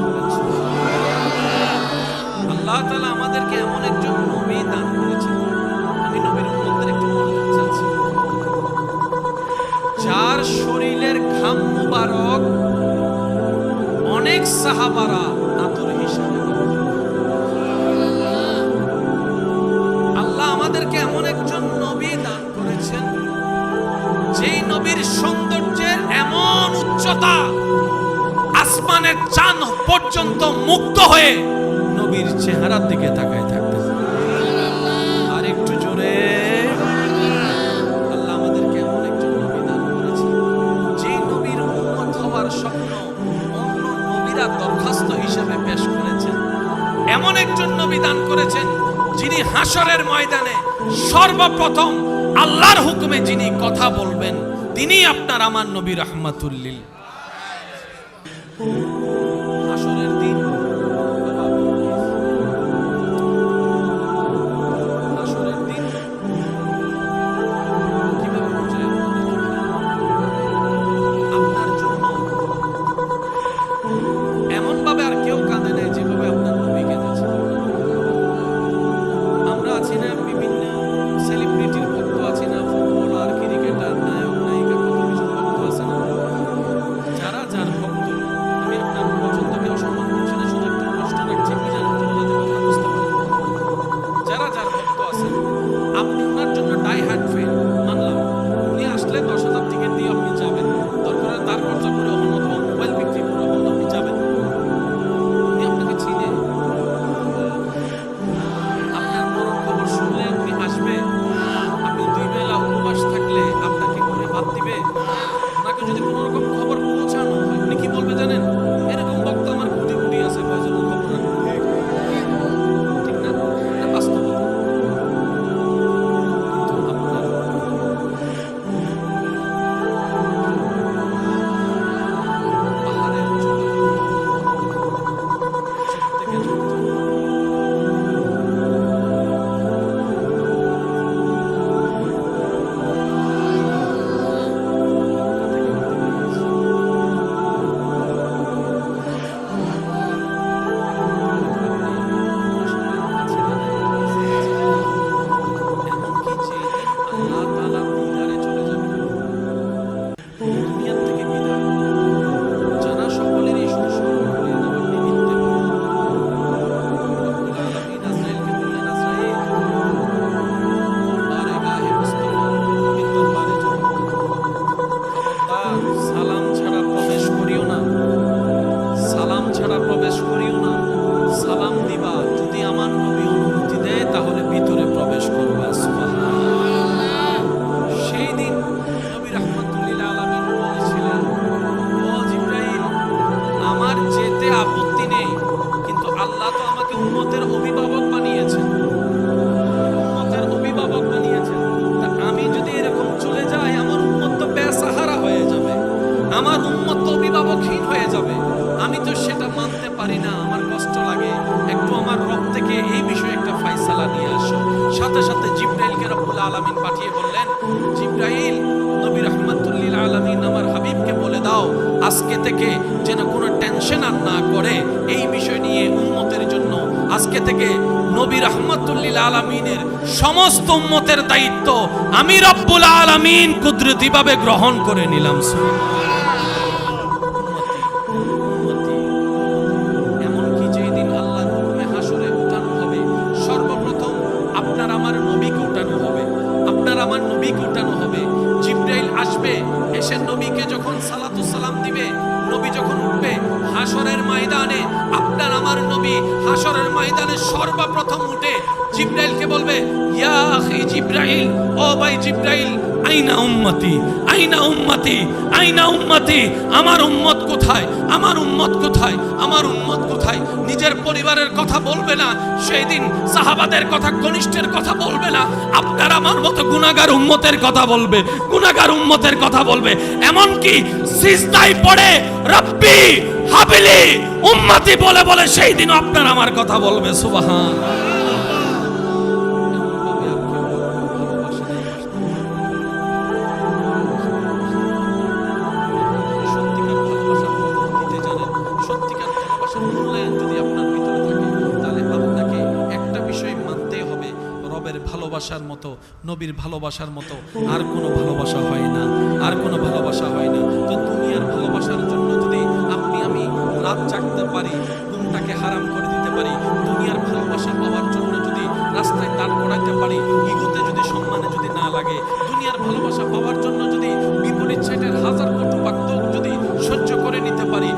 আল্লাহ তাআলা আমাদেরকে এমন একজন নবী দান করেছেন। আমি নবীর উম্মতদের একটু মনোযোগ চাচ্ছি, যার শরীরের ঘাম মুবারক অনেক সাহাবারা আতর হিসেবে। আল্লাহ আমাদেরকে এমন একজন নবী দান করেছেন, যেই নবীর সৌন্দর্যের এমন উচ্চতা আসমানের চাঁদ পর্যন্ত মুগ্ধ হয়ে নবীর চেহারার দিকে তাকায় থাকতে। আর একটু জোরে। আল্লাহ আমাদেরকে এমন একজন নবী দান করেছেন, যেই নবীর উম্মত হওয়ার স্বপ্ন অন্য নবীরা দরখাস্ত হিসেবে পেশ করেছেন। এমন একজন নবী দান করেছেন, যিনি হাসরের ময়দানে সর্বপ্রথম আল্লাহর হুকুমে যিনি কথা বলবেন, তিনি আপনার আমার নবী রাহমাতুল লিল। হাসরের দিন কিভাবে বুঝাই আপনার জন্য এমন ভাবে আর কেউ কাঁদে নাই যেভাবে আপনার নবী কেঁদেছে। আমরা আছি না বিভিন্ন সেলিব্রিটির ভক্ত আছি না, ফুটবলার, ক্রিকেটার, নায়ক নায়িকা, কত কিছু ভক্ত আছে না। যারা যার ভক্ত, আমি আপনার পছন্দকে অসম্মান করছি না, শুধু পারি না, আমার কষ্ট লাগে, একটু আমার রব থেকে এই বিষয়ে একটা ফায়সালা নিয়ে আসো। সাথে সাথে জিবরাইলকে রব্বুল আলামিন পাঠিয়ে বললেন, জিবরাইল, নবী রাহমাতুল লিল আলামিন আমার হাবিবকে বলে দাও আজকে থেকে যেন কোনো টেনশন আর না করে এই বিষয় নিয়ে উম্মতের জন্য। আজকে থেকে নবী রাহমাতুল লিল আলামিনের সমস্ত উম্মতের দায়িত্ব আমি রব্বুল আলামিন কুদরতিভাবে গ্রহণ করে নিলাম। এমনকি যেই দিন আল্লাহর হুকুমে হাসরে উঠানো হবে, সর্বপ্রথম আপনার আমার নবীকে উঠানো হবে, আপনার আমার নবীকে উঠানো হবে। জিবরাইল আসবে, এসে নবীকে যখন সালাতুস সালাম দিবে, নবী যখন উঠবে হাসরের ময়দানে, আপনার আমার নবী হাসরের ময়দানে সর্বপ্রথম উঠে জিবরাইলকে বলবে, ইয়া আখি জিবরাইল, ও ভাই জিবরাইল, আইনা উম্মতি, আইনা উম্মতি, আইনা উম্মতি, আমার উম্মত কোথায়, আমার উম্মত কোথায়, আমার উম্মত কোথায়। নিজের পরিবারের কথা বলবে না সেই দিন, সাহাবাদের কথা, কনিষ্ঠের কথা বলবে না, আপনার আমার মতো গুনাহগার উম্মতের কথা বলবে, গুনাহগার উম্মতের কথা বলবে। এমনকি সিজদায় পড়ে রব্বি হাবিলি উম্মতি বলে বলে সেই দিন আপনার আমার কথা বলবে। সুবহানাল্লাহ। ভালোবাসার মতো, নবীর ভালোবাসার মতো আর কোনো ভালোবাসা হয় না, আর কোনো ভালোবাসা হয় না। তো দুনিয়ার ভালোবাসার জন্য যদি আপনি আমি রাত জাগতে পারি, ঘুমটাকে হারাম করে দিতে পারি, দুনিয়ার ভালোবাসা পাওয়ার জন্য যদি রাস্তায় দাঁড় করাইতে পারি, ইগোতে যদি সম্মানে যদি না লাগে, দুনিয়ার ভালোবাসা পাওয়ার জন্য যদি বিপরীত সাইডের হাজার কটুবাক্য যদি সহ্য করে নিতে পারি,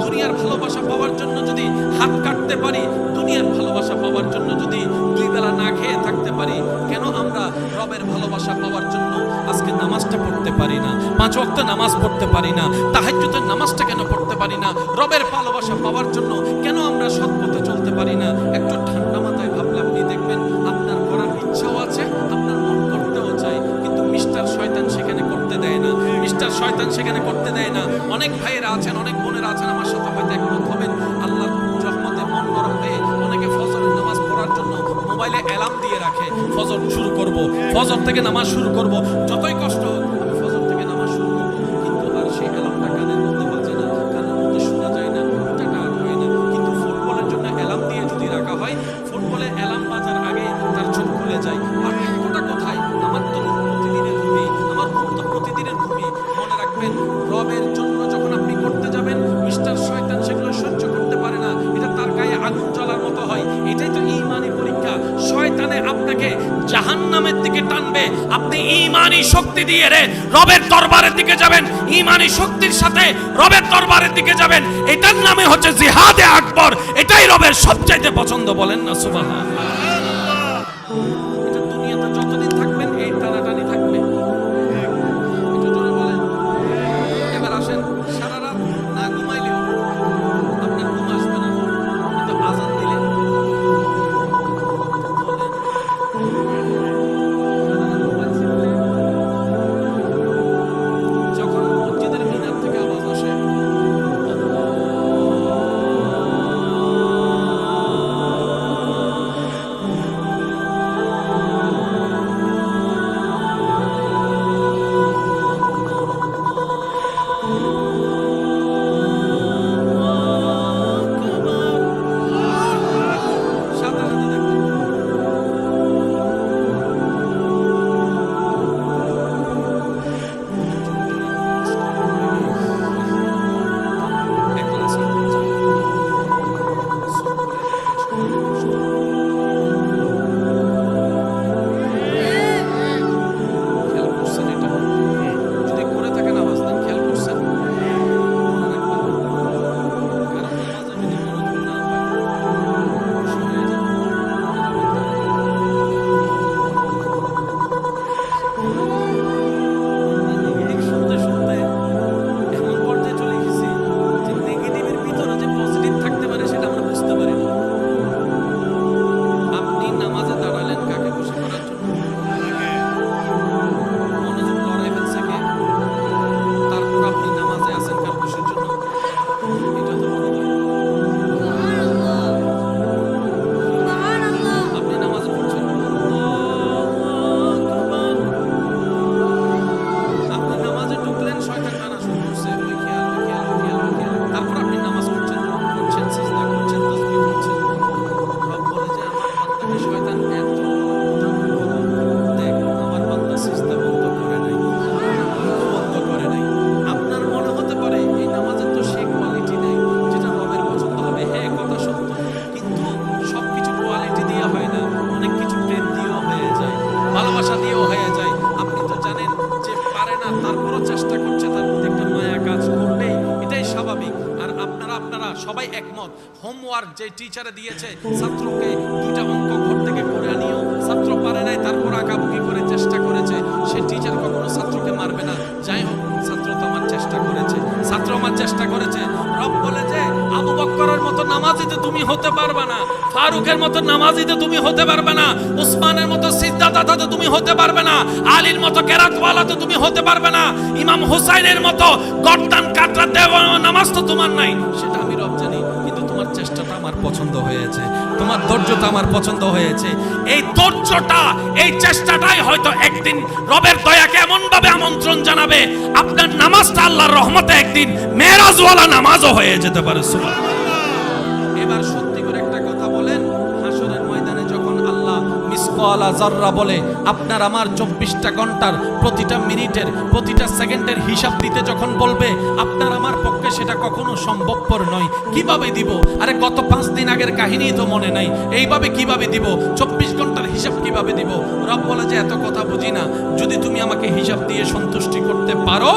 দুনিয়ার ভালোবাসা পাওয়ার জন্য যদি হাত কাটতে পারি, দুনিয়ার ভালোবাসা পাওয়ার জন্য যদি দুই বেলা না খেয়ে থাকতে পারি, কেন আমরা রবের ভালোবাসা পাওয়ার জন্য আজকে নামাজটা পড়তে পারি না, 5 ওয়াক্ত নামাজ পড়তে পারি না, তাহাজ্জুদের নামাজটা কেন পড়তে পারি না? রবের ভালোবাসা পাওয়ার জন্য কেন আমরা সৎ পথে চলতে পারি না? একটু ঠান্ডা মাথায় ভাবলে আপনি দেখবেন আপনার করার ইচ্ছাও আছে, আপনার মন করতেও চায়, কিন্তু মিস্টার শয়তান সেখানে করতে দেয় না, মিস্টার শয়তান সেখানে করতে দেয় না। অনেক ভাইয়েরা আছেন, অনেক বোনেরা আছেন, আমার সাথে হয়তো একমত হবেন, আল্লাহর রহমতে মন নরম হয়ে অনেকে ফজরের নামাজ পড়ার জন্য মোবাইলে অ্যালার্ম দিয়ে রাখে, ফজর শুরু করব, ফজর থেকে নামাজ শুরু করব, যতই কষ্ট হোক আমি ফজর থেকে নামাজ শুরু করব, কিন্তু আর সেই অ্যালার্মটা কানের মধ্যে বাজে না, কানের মধ্যে শোনা যায় না, ওটাটা আর হয় না। কিন্তু ফুটবলের জন্য অ্যালার্ম দিয়ে যদি রাখা হয়, ফুটবলে অ্যালার্ম বাজার আগে তার চোখ খুলে যায়। পার্থক্যটা কোথায়? আমার তো প্রতিদিনের ভূমি, আমার তো প্রতিদিনের ভূমি। মনে রাখবেন, রবের জন্য যখন আপনি করতে যাবেন, মিস্টার শয়তান সেগুলো সহ্য করতে পারে না, এটা তার গায়ে আগুন জ্বলার মতো হয়। এটাই তো ঈমানি পরীক্ষা। শয়তানে আপনাকে জাহান্নামের দিকে টানবে, আপনি ঈমানি শক্তি দিয়ে রবের দরবারের দিকে যাবেন, ঈমানি শক্তির সাথে রবের দরবারের দিকে যাবেন। এটার নামে হচ্ছে জিহাদে আকবর। এটাই রবের সবচাইতে পছন্দ। বলেন না সুবহানাল্লাহ। এটা দুনিয়াতে যতদিন থাকবেন এই টানাটানি থাকবে। একটু জোরে বলেন। এবার আসেন, সারা রাত না ঘুমাইলেও আপনার ঘুম আসবে না, কিন্তু আযান দিলে যখন মসজিদের মিনার থেকে আওয়াজ আসে, আপনারা সবাই একমত, হোমওয়ার্ক যে টিচারে দিয়েছে ছাত্রকে 2টা অঙ্ক ঘর থেকে করে আনিও, ছাত্র পারে নাই, তারপর আঁকাবুকি করে চেষ্টা করেছে, সে টিচার কখনো ছাত্রকে মারবে না। যাই হোক, ছাত্র তো আমার চেষ্টা করেছে, ছাত্র আমার চেষ্টা করেছে। রব বলে যে আবু বকরের মতো নামাজিতে তুমি হতে পারবে না, ফারুকের মতো নামাজিতে তুমি হতে পারবে না, উসমানের মতো সিদ্ধাদাতাতে তুমি হতে পারবে না, আলীর মতো কেরাতওয়ালাতে তুমি হতে পারবে না, ইমাম হুসাইনের মতো গর্দান কাটরা দেওয়া নামাজ তো তোমার নাই। সেটা আমি রব জানি, কিন্তু তোমার চেষ্টাটা আমার পছন্দ হয়েছে, তোমার ধৈর্যটা আমার পছন্দ হয়েছে। এই ধৈর্যটা, এই চেষ্টাটাই হয়তো একদিন রবের দয়াকে এমন ভাবে আমন্ত্রণ জানাবে, আপনার নামাজটা আল্লাহর রহমতে একদিন মেরাজওয়ালা নামাজও হয়ে যেতে পারে। সুবহানাল্লাহ। এবার সত্যি করে একটা কথা বলেন, হাসরের ময়দানে যখন আল্লাহ মিসকালা যাররা বলে, আপনার আমার 24টা ঘন্টার প্রতিটা মিনিটের প্রতিটা সেকেন্ডের হিসাব দিতে যখন বলবে, আপনার আমার পক্ষে সেটা কখনো সম্ভবপর নয়। কিভাবে দিব? আরে গত 5 দিন আগের কাহিনী তো মনে নাই, এইভাবে কিভাবে দিব? 24 ঘন্টার হিসাব কিভাবে দিব? রব বলে যে এত কথা বুঝি না, যদি তুমি আমাকে হিসাব দিয়ে সন্তুষ্টি করতে পারো,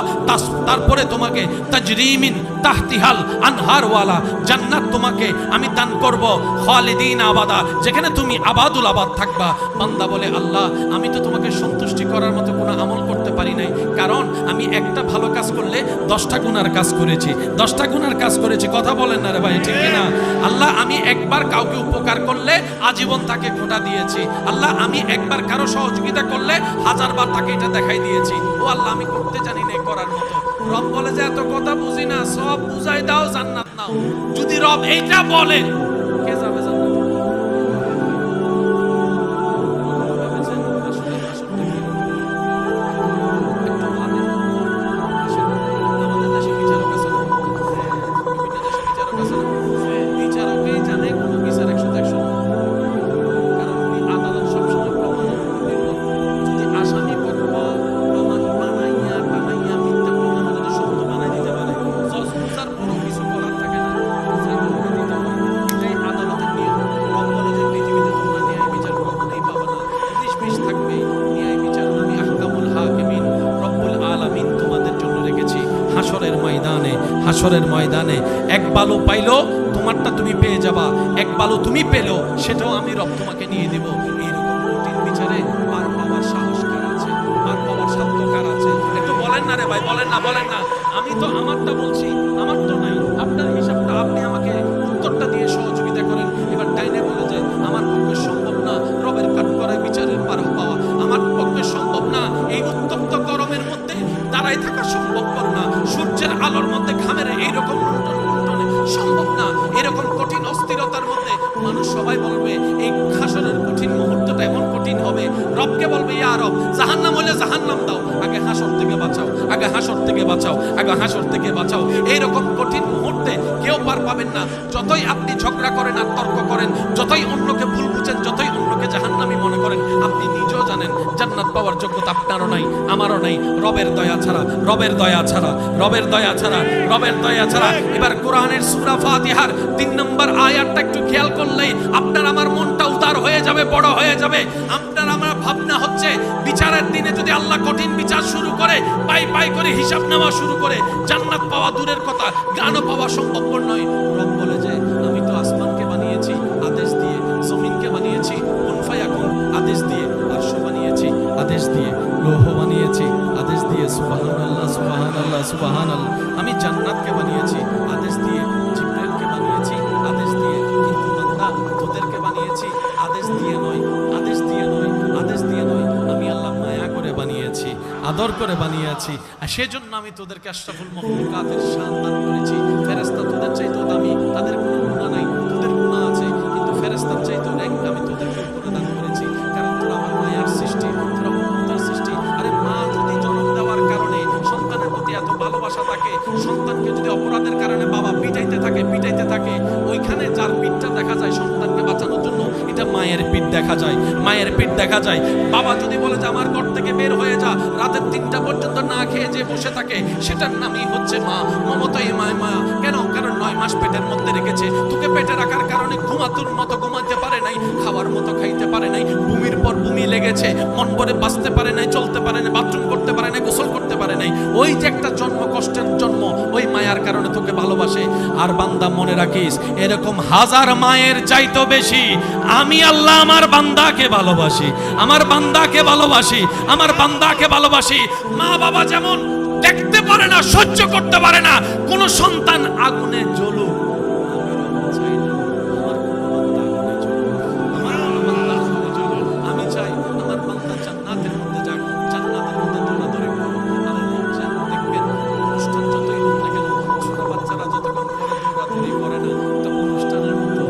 তারপরে তোমাকে তাজরিমিন তাহতিহাল আনহার ওয়ালা জান্নাত তোমাকে আমি দান করব, খালিদিন আবাদা, যেখানে তুমি আবাদুল আবাদ থাকবা। বান্দা বলে, আল্লাহ আমি তো তোমাকে সন্তুষ্টি করার মতো কোনো আমল করতে পারি নাই, কারণ আমি একটা ভালো কাজ করলে 10টা গুনার কাজ করেছি, 10টা গুনার কাজ করেছি। কথা বলেন না রে ভাই, ঠিক না? আল্লাহ আমি একবার কাউকে উপকার করলে আজীবন তাকে খোঁটা দিয়েছি। আল্লাহ আমি একবার কারো সহযোগিতা করলে 1000 বার তাকে এটা দেখাই দিয়েছি। ও আল্লাহ আমি করতে জানি না করার মতো। রব বলে যে এত কথা বুঝি না, সব বুঝাই দাও, জান্নাত নাও। যদি রব এইটা বলে, কে যাবে জান্নাতে? হাসরের ময়দানে এক বালু পাইলো তোমারটা তুমি পেয়ে যাবা, এক বালু তুমি পেলো সেটাও আমি রব তোমাকে নিয়ে দেব। এইরকম কঠিন বিচারে পার পাওয়ার সাহস কার আছে? পার পাওয়ার সাধ্য কার আছে? একটু বলেন না রে ভাই, বলেন না, বলেন না। আমি তো আমারটা বলছি, আমার তো নাই। আপনার হিসাবটা আপনি আমাকে উত্তরটা দিয়ে সহযোগিতা করেন। এবার ডাইনে বলে যে আমার পক্ষে সম্ভব না রবের কাঠ করে বিচারের পার পাওয়া, আমার পক্ষে সম্ভব না এই উত্তপ্ত গরমের মধ্যে দাঁড়াই থাকা সম্ভবপর না, সূর্যের আলোর মধ্যে ঘামের এইরকম লুণ্ঠনে সম্ভব না, এরকম কঠিন অস্থিরতার মধ্যে মানুষ সবাই বলবে এই হাসরের কঠিন মুহূর্তটা এমন কঠিন হবে, রবকে বলবে ইয়া রব জাহান্নাম হলে জাহান্নাম দাও, আগে হাসর থেকে বাঁচাও, আগে হাসর থেকে বাঁচাও, আগে হাসর থেকে বাঁচাও। এইরকম কঠিন মুহূর্তে কেউ পার পাবেন না। যতই আপনি ঝগড়া করেন আর তর্ক করেন, যতই অন্যকে ভুল বুঝেন, যতই অন্যকে জাহান্নামী মনে করেন, আপনি নিজেও জানেন জান্নাত পাওয়ার যোগ্যতা আপনারও নাই, আমারও নাই, রবের দয়া ছাড়া, রবের দয়া ছাড়া, রবের দয়া ছাড়া, রবের দয়া ছাড়া। এবার কোরআনের সূরা ফাতিহার 3 নম্বর আয়াতটা একটু খেয়াল করলেই আপনার আমার মনটা উদার হয়ে যাবে, বড় হয়ে যাবে। আপনার আমার ভাবনা হচ্ছে বিচারের দিনে যদি আল্লাহ কঠিন বিচার শুরু করে, পাই পাই করে হিসাব নেওয়া শুরু করে, জান্নাত পাওয়া দূরের কথা, গানও পাওয়া সম্ভবপর নয়। রব বলে যে আমি তো আসমানকে বানিয়েছি আদেশ দিয়ে, জমিনকে বানিয়েছি কুন ফায়াকুন আদেশ দিয়ে, আরশ বানিয়েছি আদেশ দিয়ে, লৌহ বানিয়েছি আদেশ দিয়ে। সুবহানাল্লাহ, সুবহানাল্লাহ, সুবহানাল্লাহ। আমি জান্নাতকে বানিয়েছি আদেশ দিয়ে, জিবরাইলকে বানিয়েছি আদেশ দিয়ে, কিন্তু বান্দা তোদেরকে বানিয়েছি আদেশ দিয়ে নয়, আদেশ দিয়ে নয়, আদেশ দিয়ে নয়। আমি আল্লাহ মায়া করে বানিয়েছি, আদর করে বানিয়েছি, আর সেজন্য আমি তোদেরকে আশরাফুল মাখলুকাতের শান দান করেছি। ফেরেশতা তোদের চাইতেও দামি, তাদের কোনো গুনাহ নাই, তোদের গুনাহ আছে, কিন্তু ফেরেশতার চাইতেও র্যাঙ্ক আমি তোদেরকে উপরে দান করেছি, কারণ তোরা আমার মায়ার সৃষ্টি, তোরা মমতার সৃষ্টি। আরে মা যদি জন্ম দেওয়ার কারণে সন্তানের প্রতি এত ভালোবাসা থাকে, সন্তানকে যদি অপরাধের কারণে বাবা পিটাইতে থাকে, ওইখানে যার পিঠটা দেখা যায় সন্তানকে বাঁচানোর জন্য, এটা মায়ের পিঠ দেখা যায়, মায়ের পিঠ দেখা যায়। বাবা যদি বলে যে আমার ঘর থেকে বের হয়ে যা, রাতের 3টা পর্যন্ত না খেয়ে যে বসে থাকে, সেটার নামই হচ্ছে মা। মমতাই মা। কেন? কারণ 9 মাস পেটের মধ্যে রেখেছে, তোকে পেটে রাখার কারণে ঘুমাতুর মতো ঘুমাতে পারে নাই, খাওয়ার মতো খাইতে পারে নাই, বমির পর বমি লেগেছে, মন ভরে বাঁচতে পারে নাই, চলতে পারে নাই, বাথরুম করতে পারে নাই, গোসল করতে পারে নাই। ওই যে একটা জন্ম, কষ্টের জন্ম, ওই মায়ার কারণে তোকে ভালোবাসে। আর বান্দা মনে রাখিস, এরকম হাজার মায়ের চাইতো বেশি আমি আল্লাহ আমার বান্দাকে ভালোবাসি, আমার বান্দাকে ভালোবাসি, আমার বান্দাকে ভালোবাসি। মা বাবা যেমন দেখতে পারে না, সহ্য করতে পারে না কোন সন্তান আগুনে জ্বলুক, আমি চাই আমার বান্দা জান্নাতের মধ্যে যাক, জান্নাতের মধ্যে দৌড়াদৌড়ি করুক। আর লোক যেন দেখবেন অনুষ্ঠান যতই হোক না কেন, ছোট বাচ্চারা যতক্ষণ করে দৌড়াদৌড়ি করে না, তো অনুষ্ঠানের মতো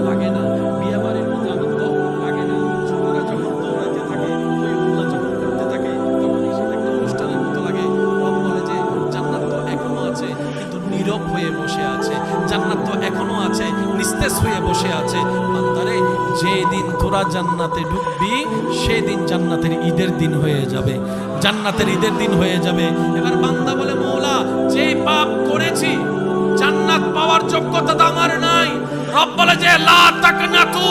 লাগে না, বিয়ে বাড়ির মতো আনন্দ লাগে না। ছোটরা যখন দৌড়াতে থাকে, ওই হুল্লা যখন করতে থাকে, তখনই সেটা একটা অনুষ্ঠানের মতো লাগে। রব বলে যে জান্নাত তো এখনো আছে, কিন্তু নীরব হয়ে বসে আছে। জান্নাত তো এখনো আছে, নিস্তেজ হয়ে বসে আছে। বান্দারে, যেদিন তোরা জান্নাতে ঢুকবি, সেদিন জান্নাতের ঈদের দিন হয়ে যাবে, জান্নাতের ঈদের দিন হয়ে যাবে। এবার বান্দা বলে, মওলা, যে পাপ করেছি জান্নাত পাওয়ার যোগ্যতা তো আমার নাই। রব বলে যে লা তাকনাতু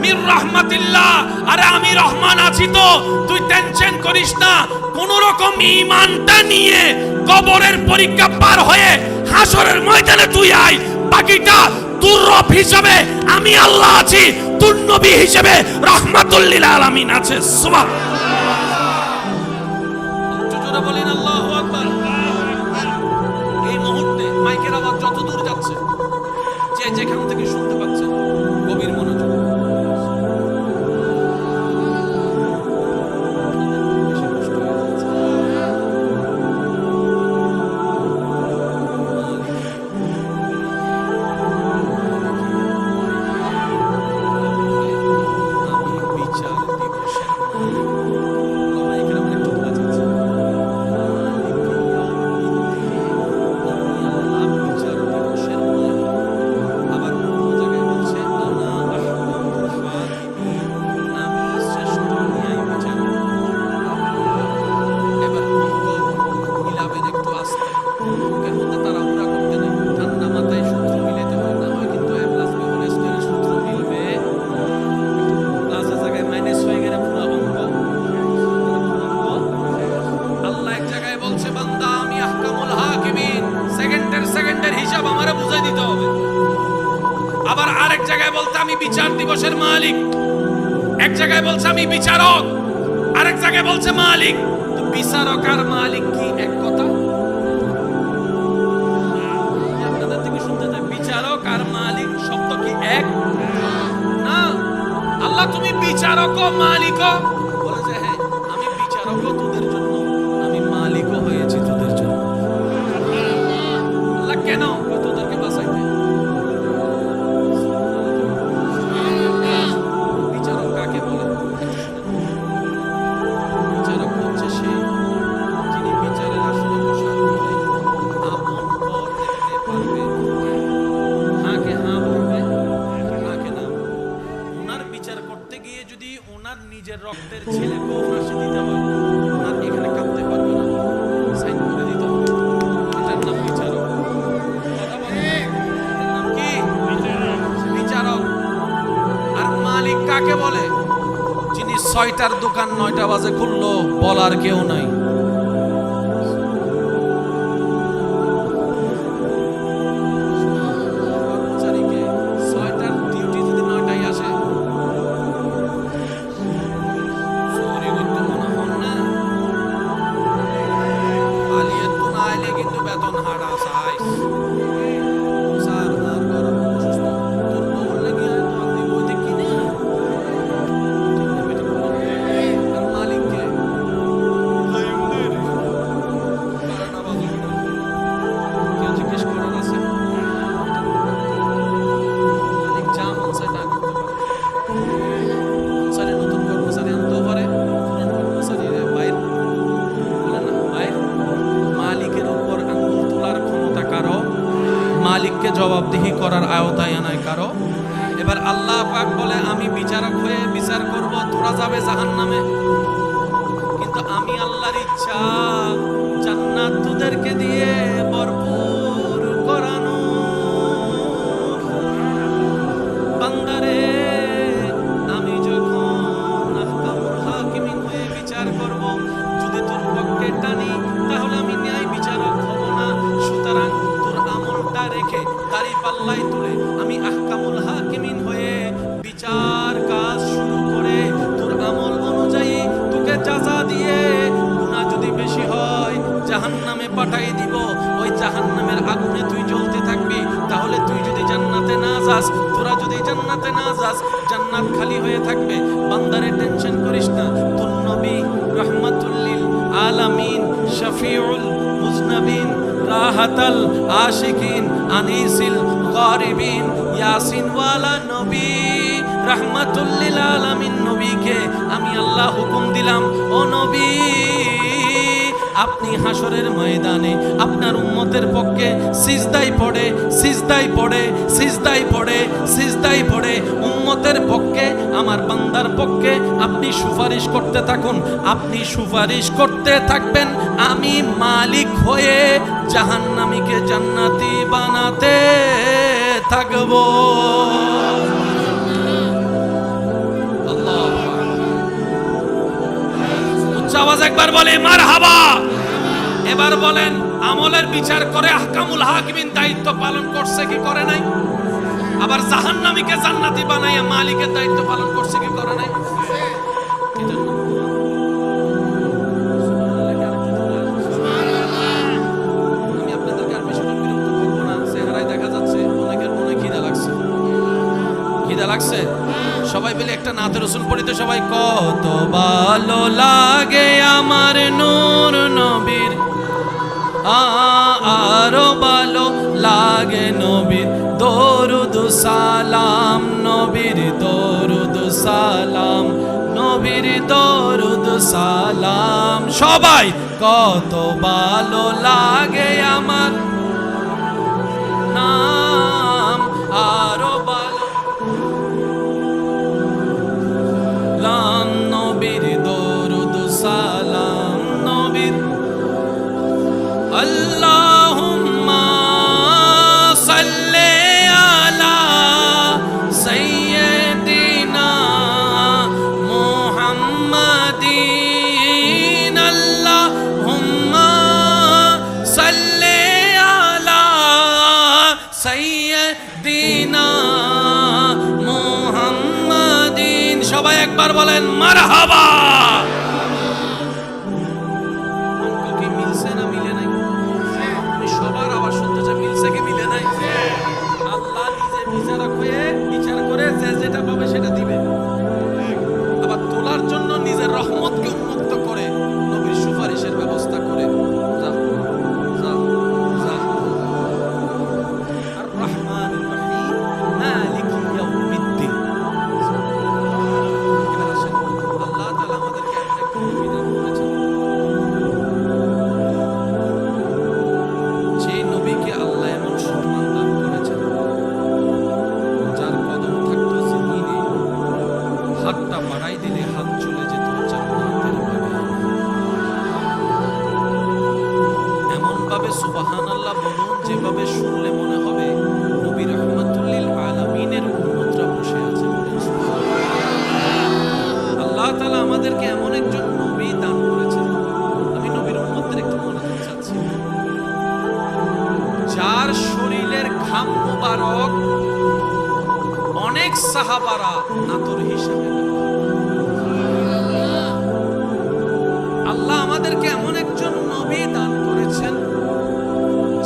মির রাহমাতিল্লাহ, আরে আমি রহমান আছি তো, তুই টেনশন করিস না। কোন রকম ঈমানটা নিয়ে কবরের পরীক্ষা পার হয়ে হাসরের ময়দানে তুই আয়, বাকিটা তোর রব হিসেবে আমি আল্লাহ আছি, তোর নবী হিসেবে রাহমাতুল লিল আলামিন আছে। সুবহানাল্লাহ, জোরে বলেন আল্লাহু আকবার। এই মুহূর্তে মাইকের আওয়াজ যত দূর যাচ্ছে, যে যেখান থেকে শুনতে পাচ্ছে, গভীর মনোযোগ। সেকেন্ডের হিসাব আমারে বুঝাই দিতে হবে। আবার আরেক জায়গায় বলতে আমি বিচার দিবসের মালিক, এক জায়গায় বলছে আমি বিচারক, আরেক জায়গায় বলছে মালিক। তো বিচারক আর মালিক কি এক কথা? আপনাদের থেকে শুনতে চাই, বিচারক আর মালিক শব্দ কি এক না? আল্লাহ তুমি বিচারক ও মালিক, বলে যে হ্যাঁ আমি বিচারক তোদের জন্য, আমি মালিকও হয়েছি তোদের জন্য। আল্লাহ কেন? তোদেরকে বাঁচাইতে। বিচারক কাকে বলে? বিচারক হচ্ছে সে যিনি বিচারের আসনে বসার পরে আপন পর দেখতে পারবে, হাঁকে হাঁ বলবে, হাঁকে না। ওনার বিচার করতে গিয়ে যদি ওনার নিজের রক্তের ছেলেকেও ফাঁসি দিতে হয়, ওনার এখানে কাঁদতে পারবে না, সাইন করে দিতে হবে। এটার নাম বিচারক। কথা বলে এটার নাম কি? বিচারক। আর মালিক কাকে বলে? যিনি ৬টার দোকান ৯টা বাজে খুললো, বলার কেউ নাই। কর্মচারীকে ৬টার ডিউটি যদি ৯টায় আসে, চুরি করতে মনে হন না, পালিয়ে তো না আইলে কিন্তু বেতন হারা চাই। স্যার আর গরম অসুস্থ, তোর বউর লেগে আর তোমার দিব ওইতে কিনে। আর মালিককে কেউ জিজ্ঞেস করার আছে? মালিক যা মন চায় তা করতে পারে। কর্মচারী নতুন কর্মচারী আনতেও পারে, পুরান কর্মচারী বাইর বলে না বাইর। মালিকের উপর আঙ্গুল তোলার ক্ষমতা কারো, মালিককে জবাবদিহি করার আওতায় আনায় কারো। এবার আল্লাহ পাক বলে আমি বিচারক হয়ে বিচার করব, তোরা যাবে জাহান্নামে। কিন্তু আমি আল্লাহর ইচ্ছা জান্নাত তোদেরকে দিয়ে ভরপুর করানো। বান্দারে করে আমি আহকামুল হাকিমিন হয়ে বিচার কাজ শুরু করে তোর আমল অনুযায়ী তোকে যাজা দিয়ে গুনাহ যদি বেশি হয় জাহান্নামে পাঠাই দিব। ওই জাহান্নামের আগুনে তুই জ্বলতে থাকবি। তাহলে তুই যদি জান্নাতে না যাস, তোরা যদি জান্নাতে না যাস, জান্নাত খালি হয়ে থাকবে। বান্দারে টেনশন করিস না। তোর নবী রাহমাতুল লিল আলামিন, শফিউল মুজনাবিন, রাহাতাল আশিকিন, আনিসিল গারিবিন, ইয়াসিন ওয়ালা নবী রাহমাতুল লিল আলামিন নবীকে আমি আল্লাহ হুকুম দিলাম, ও নবী আপনি হাসরের ময়দানে আপনার উম্মতের পক্ষে সিজদায় পড়ে সিজদায় পড়ে সিজদায় পড়ে সিজদায় পড়ে উম্মতের পক্ষে, আমার বান্দার পক্ষে আপনি সুপারিশ করতে থাকুন। আপনি সুপারিশ করতে থাকবেন, আমি মালিক হয়ে জাহান্নামীকে জান্নাতি বানাতে থাকবো। আওয়াজ একবার বলে মারহাবা। এবার বলেন আমলের বিচার করে আহকামুল হাকিমিন দায়িত্ব পালন করছে কি করে নাই? আবার জাহান্নামীকে জান্নাতি বানাইয়া মালিকের দায়িত্ব পালন করছে কি করে নাই? আমি আপনাদেরকে আর বেশি বিরক্ত করবো না। চেহারায় দেখা যাচ্ছে অনেকের মনে খিদা লাগছে। খিদা লাগছে? সবাই মিলে একটা নাতে রসুল পড়িতে সবাই। কত ভালো লাগে আমার নূর নবীর, আরো ভালো লাগে নবীর দরুদ সালাম, নবীর দরুদ সালাম, নবীর দরুদ সালাম। সবাই কত ভালো লাগে আমার নাম, আরো ভালো লাম, নবীর দরুদ সালাম, নবীর। আল্লাহুম্মা সাল্লি আলা সাইয়্যিদিনা মুহাম্মাদিন, আল্লাহুম্মা সাল্লি আলা সাইয়্যিদিনা মুহাম্মাদিন। সবাই একবার বলেন মারহাবা। অঙ্ক কি মিলছে না মিলে নাই? আমি সবার আবার শুনতে চাই, মিলছে কি মিলে নাই? আল্লাহ নিজে বিচারক হয়ে বিচার করে যে যেটা পাবে সেটা দিবে। আবার তোলার জন্য নিজের রহমতকে উন্মুক্ত করে নবীর সুপারিশের ব্যবস্থা করে। যা যা যা। আর রহমানির রহিম মালিক ইয়াউমিদ্দিন। আল্লাহ তাআলা আমাদেরকে এমন একটা নবী দান করেছেন, যে নবীকে আল্লাহ এমন সম্মান দান করেছেন, যার কদম থাকতো জমিনে, হাতটা বাড়াই দিলে হাত চলে যেত জান্নাতের বাগানে। এমন ভাবে সুবহানাল্লাহ বলুন যেভাবে শুনলে মনে হবে নবী রাহমাতুল লিল আলামিনের উম্মতরা বসে আছে। আল্লাহ তাআলা আমাদেরকে এমন একজন নবী দান করেছেন। আমি নবীর উম্মতদের একটু মনোযোগ চাচ্ছি, যার শরীরের ঘাম মুবারক অনেক সাহাবারা আতর হিসেবে। আল্লাহ আমাদেরকে এমন একজন নবী দান করেছেন,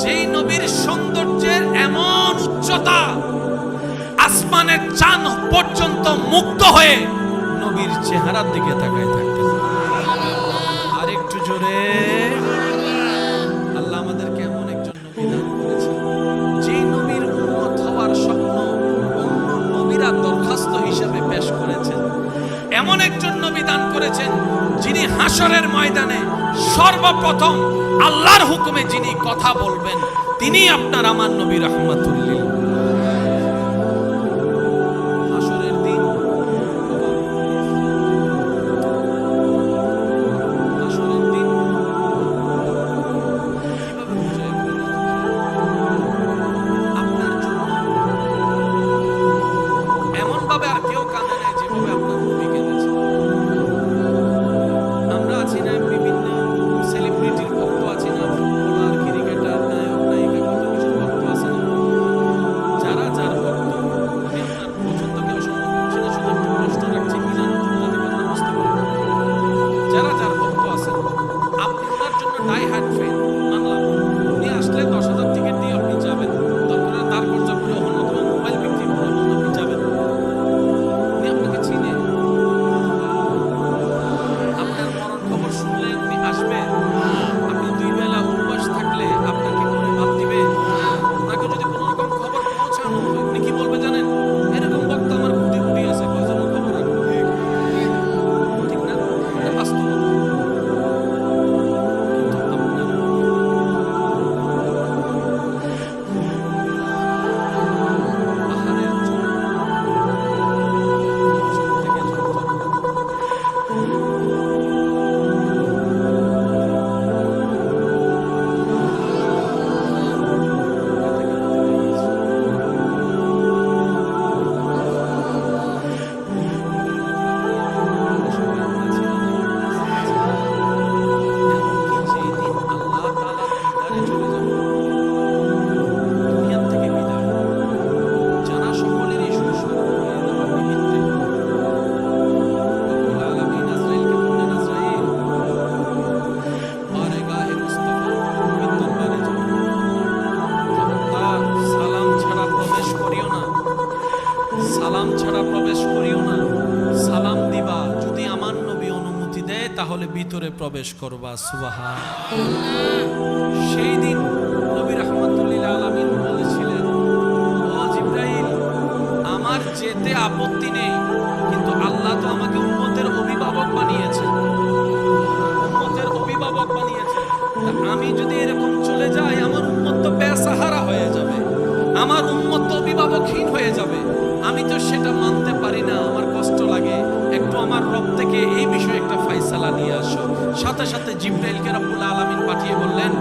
যেই নবীর সৌন্দর্যের এমন উচ্চতা, আসমানের চাঁদ পর্যন্ত মুগ্ধ হয়ে নবীর চেহারার দিকে তাকায় থাকতেন। আর একটু জোরে। আল্লাহ আমাদেরকে এমন একজন নবী দান করেছেন, যেই নবীর উম্মত হওয়ার স্বপ্ন অন্য নবীরা দরখাস্ত হিসেবে পেশ করেছেন। এমন একজন নবী দান করেছেন, যিনি হাসরের ময়দানে সর্বপ্রথম আল্লাহর হুকুমে যিনি কথা বলবেন, তিনি আপনার আমার নবী রাহমাতুল লিল। হাসরের দিন, হাসরের দিন কিভাবে বুঝাই আপনার জন্য এমন ভাবে আর কেউ কাঁদে নাই যেভাবে আপনার নবী কেঁদেছে। আমরা আছি না বিভিন্ন সেলিব্রিটির ভক্ত আছি না, ফুটবলার, ক্রিকেটার, নায়ক নায়িকা, কত কিছু ভক্ত আছে না। সালাম ছাড়া প্রবেশ করিও না, সালাম দিবা। যদি আমার নবী অনুমতি দেয় তাহলে ভিতরে প্রবেশ করবা। সুবহানাল্লাহ। সেই দিন নবী রাহমাতুল লিল আলামিন বলেছিলেন, ও জিবরাইল, আমার যেতে আপত্তি নেই, কিন্তু আল্লাহ তো আমাকে উম্মতের অভিভাবক বানিয়েছেন, উম্মতের অভিভাবক বানিয়েছেন। তা আমি যদি এরকম চলে যাই, আমার উম্মত তো বেসাহারা হয়ে যাবে, আমার উম্মত তো অভিভাবকহীন হয়ে যাবে। আমি তো সেটা মানতে পারি না, আমার কষ্ট লাগে। একটু আমার রব থেকে এই বিষয়ে একটা ফয়সালা নিয়ে আসো। সাথে সাথে জিবরাইলকে রব্বুল আলামিন পাঠিয়ে বললেন,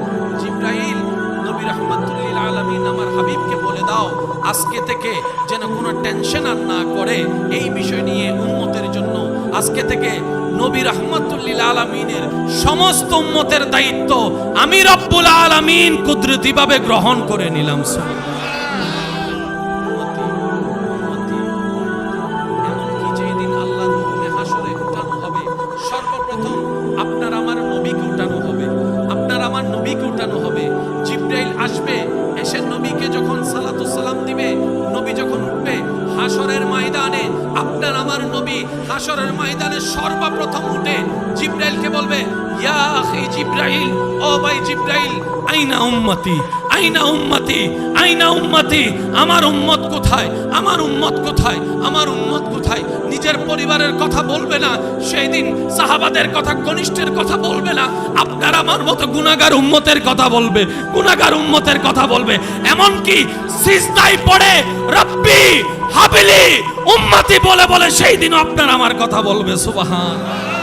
জিবরাইল, নবী রাহমাতুল লিল আলামিন আমার হাবিবকে বলে দাও, আজকে থেকে যেন কোনো টেনশন আর না করে এই বিষয় নিয়ে উম্মতের জন্য। আজকে থেকে নবী রাহমাতুল লিল আলামিনের সমস্ত উম্মতের দায়িত্ব আমি রব্বুল আলামিন কুদরতিভাবে গ্রহণ করে নিলাম। এমনকি যেদিন আল্লাহর হুকুমে হাসরে উঠানো হবে, সর্বপ্রথম আপনার আমার নবীকে উঠানো হবে, আপনার আমার নবীকে উঠানো হবে। জিবরাইল আসবে, এসে নবীকে যখন সালাতুস সালাম দিবে, নবী যখন উঠবে হাসরের ময়দানে, আপনার আমার নবী হাসরের ময়দানে সর্বপ্রথম উঠে জিবরাইলকে বলবে, ইয়া আখি জিবরাইল, ও ভাই জিবরাইল, আইনা উম্মতি, আইনা উম্মতি, আইনা উম্মতি, আমার উম্মত কোথায়, আমার উম্মত কোথায়, আমার উম্মত কোথায়। নিজের পরিবারের কথা বলবে না, সেই দিন সাহাবাদের কথা, কনিষ্ঠের কথা বলবে না, আপনার আমার মতো গুনাহগার উম্মতের কথা বলবে, গুনাহগার উম্মতের কথা বলবে। এমনকি সিজদায় পড়ে রব্বি হাবিলি উম্মতি বলে বলে সেই দিন আপনার আমার কথা বলবে। সুবহানাল্লাহ।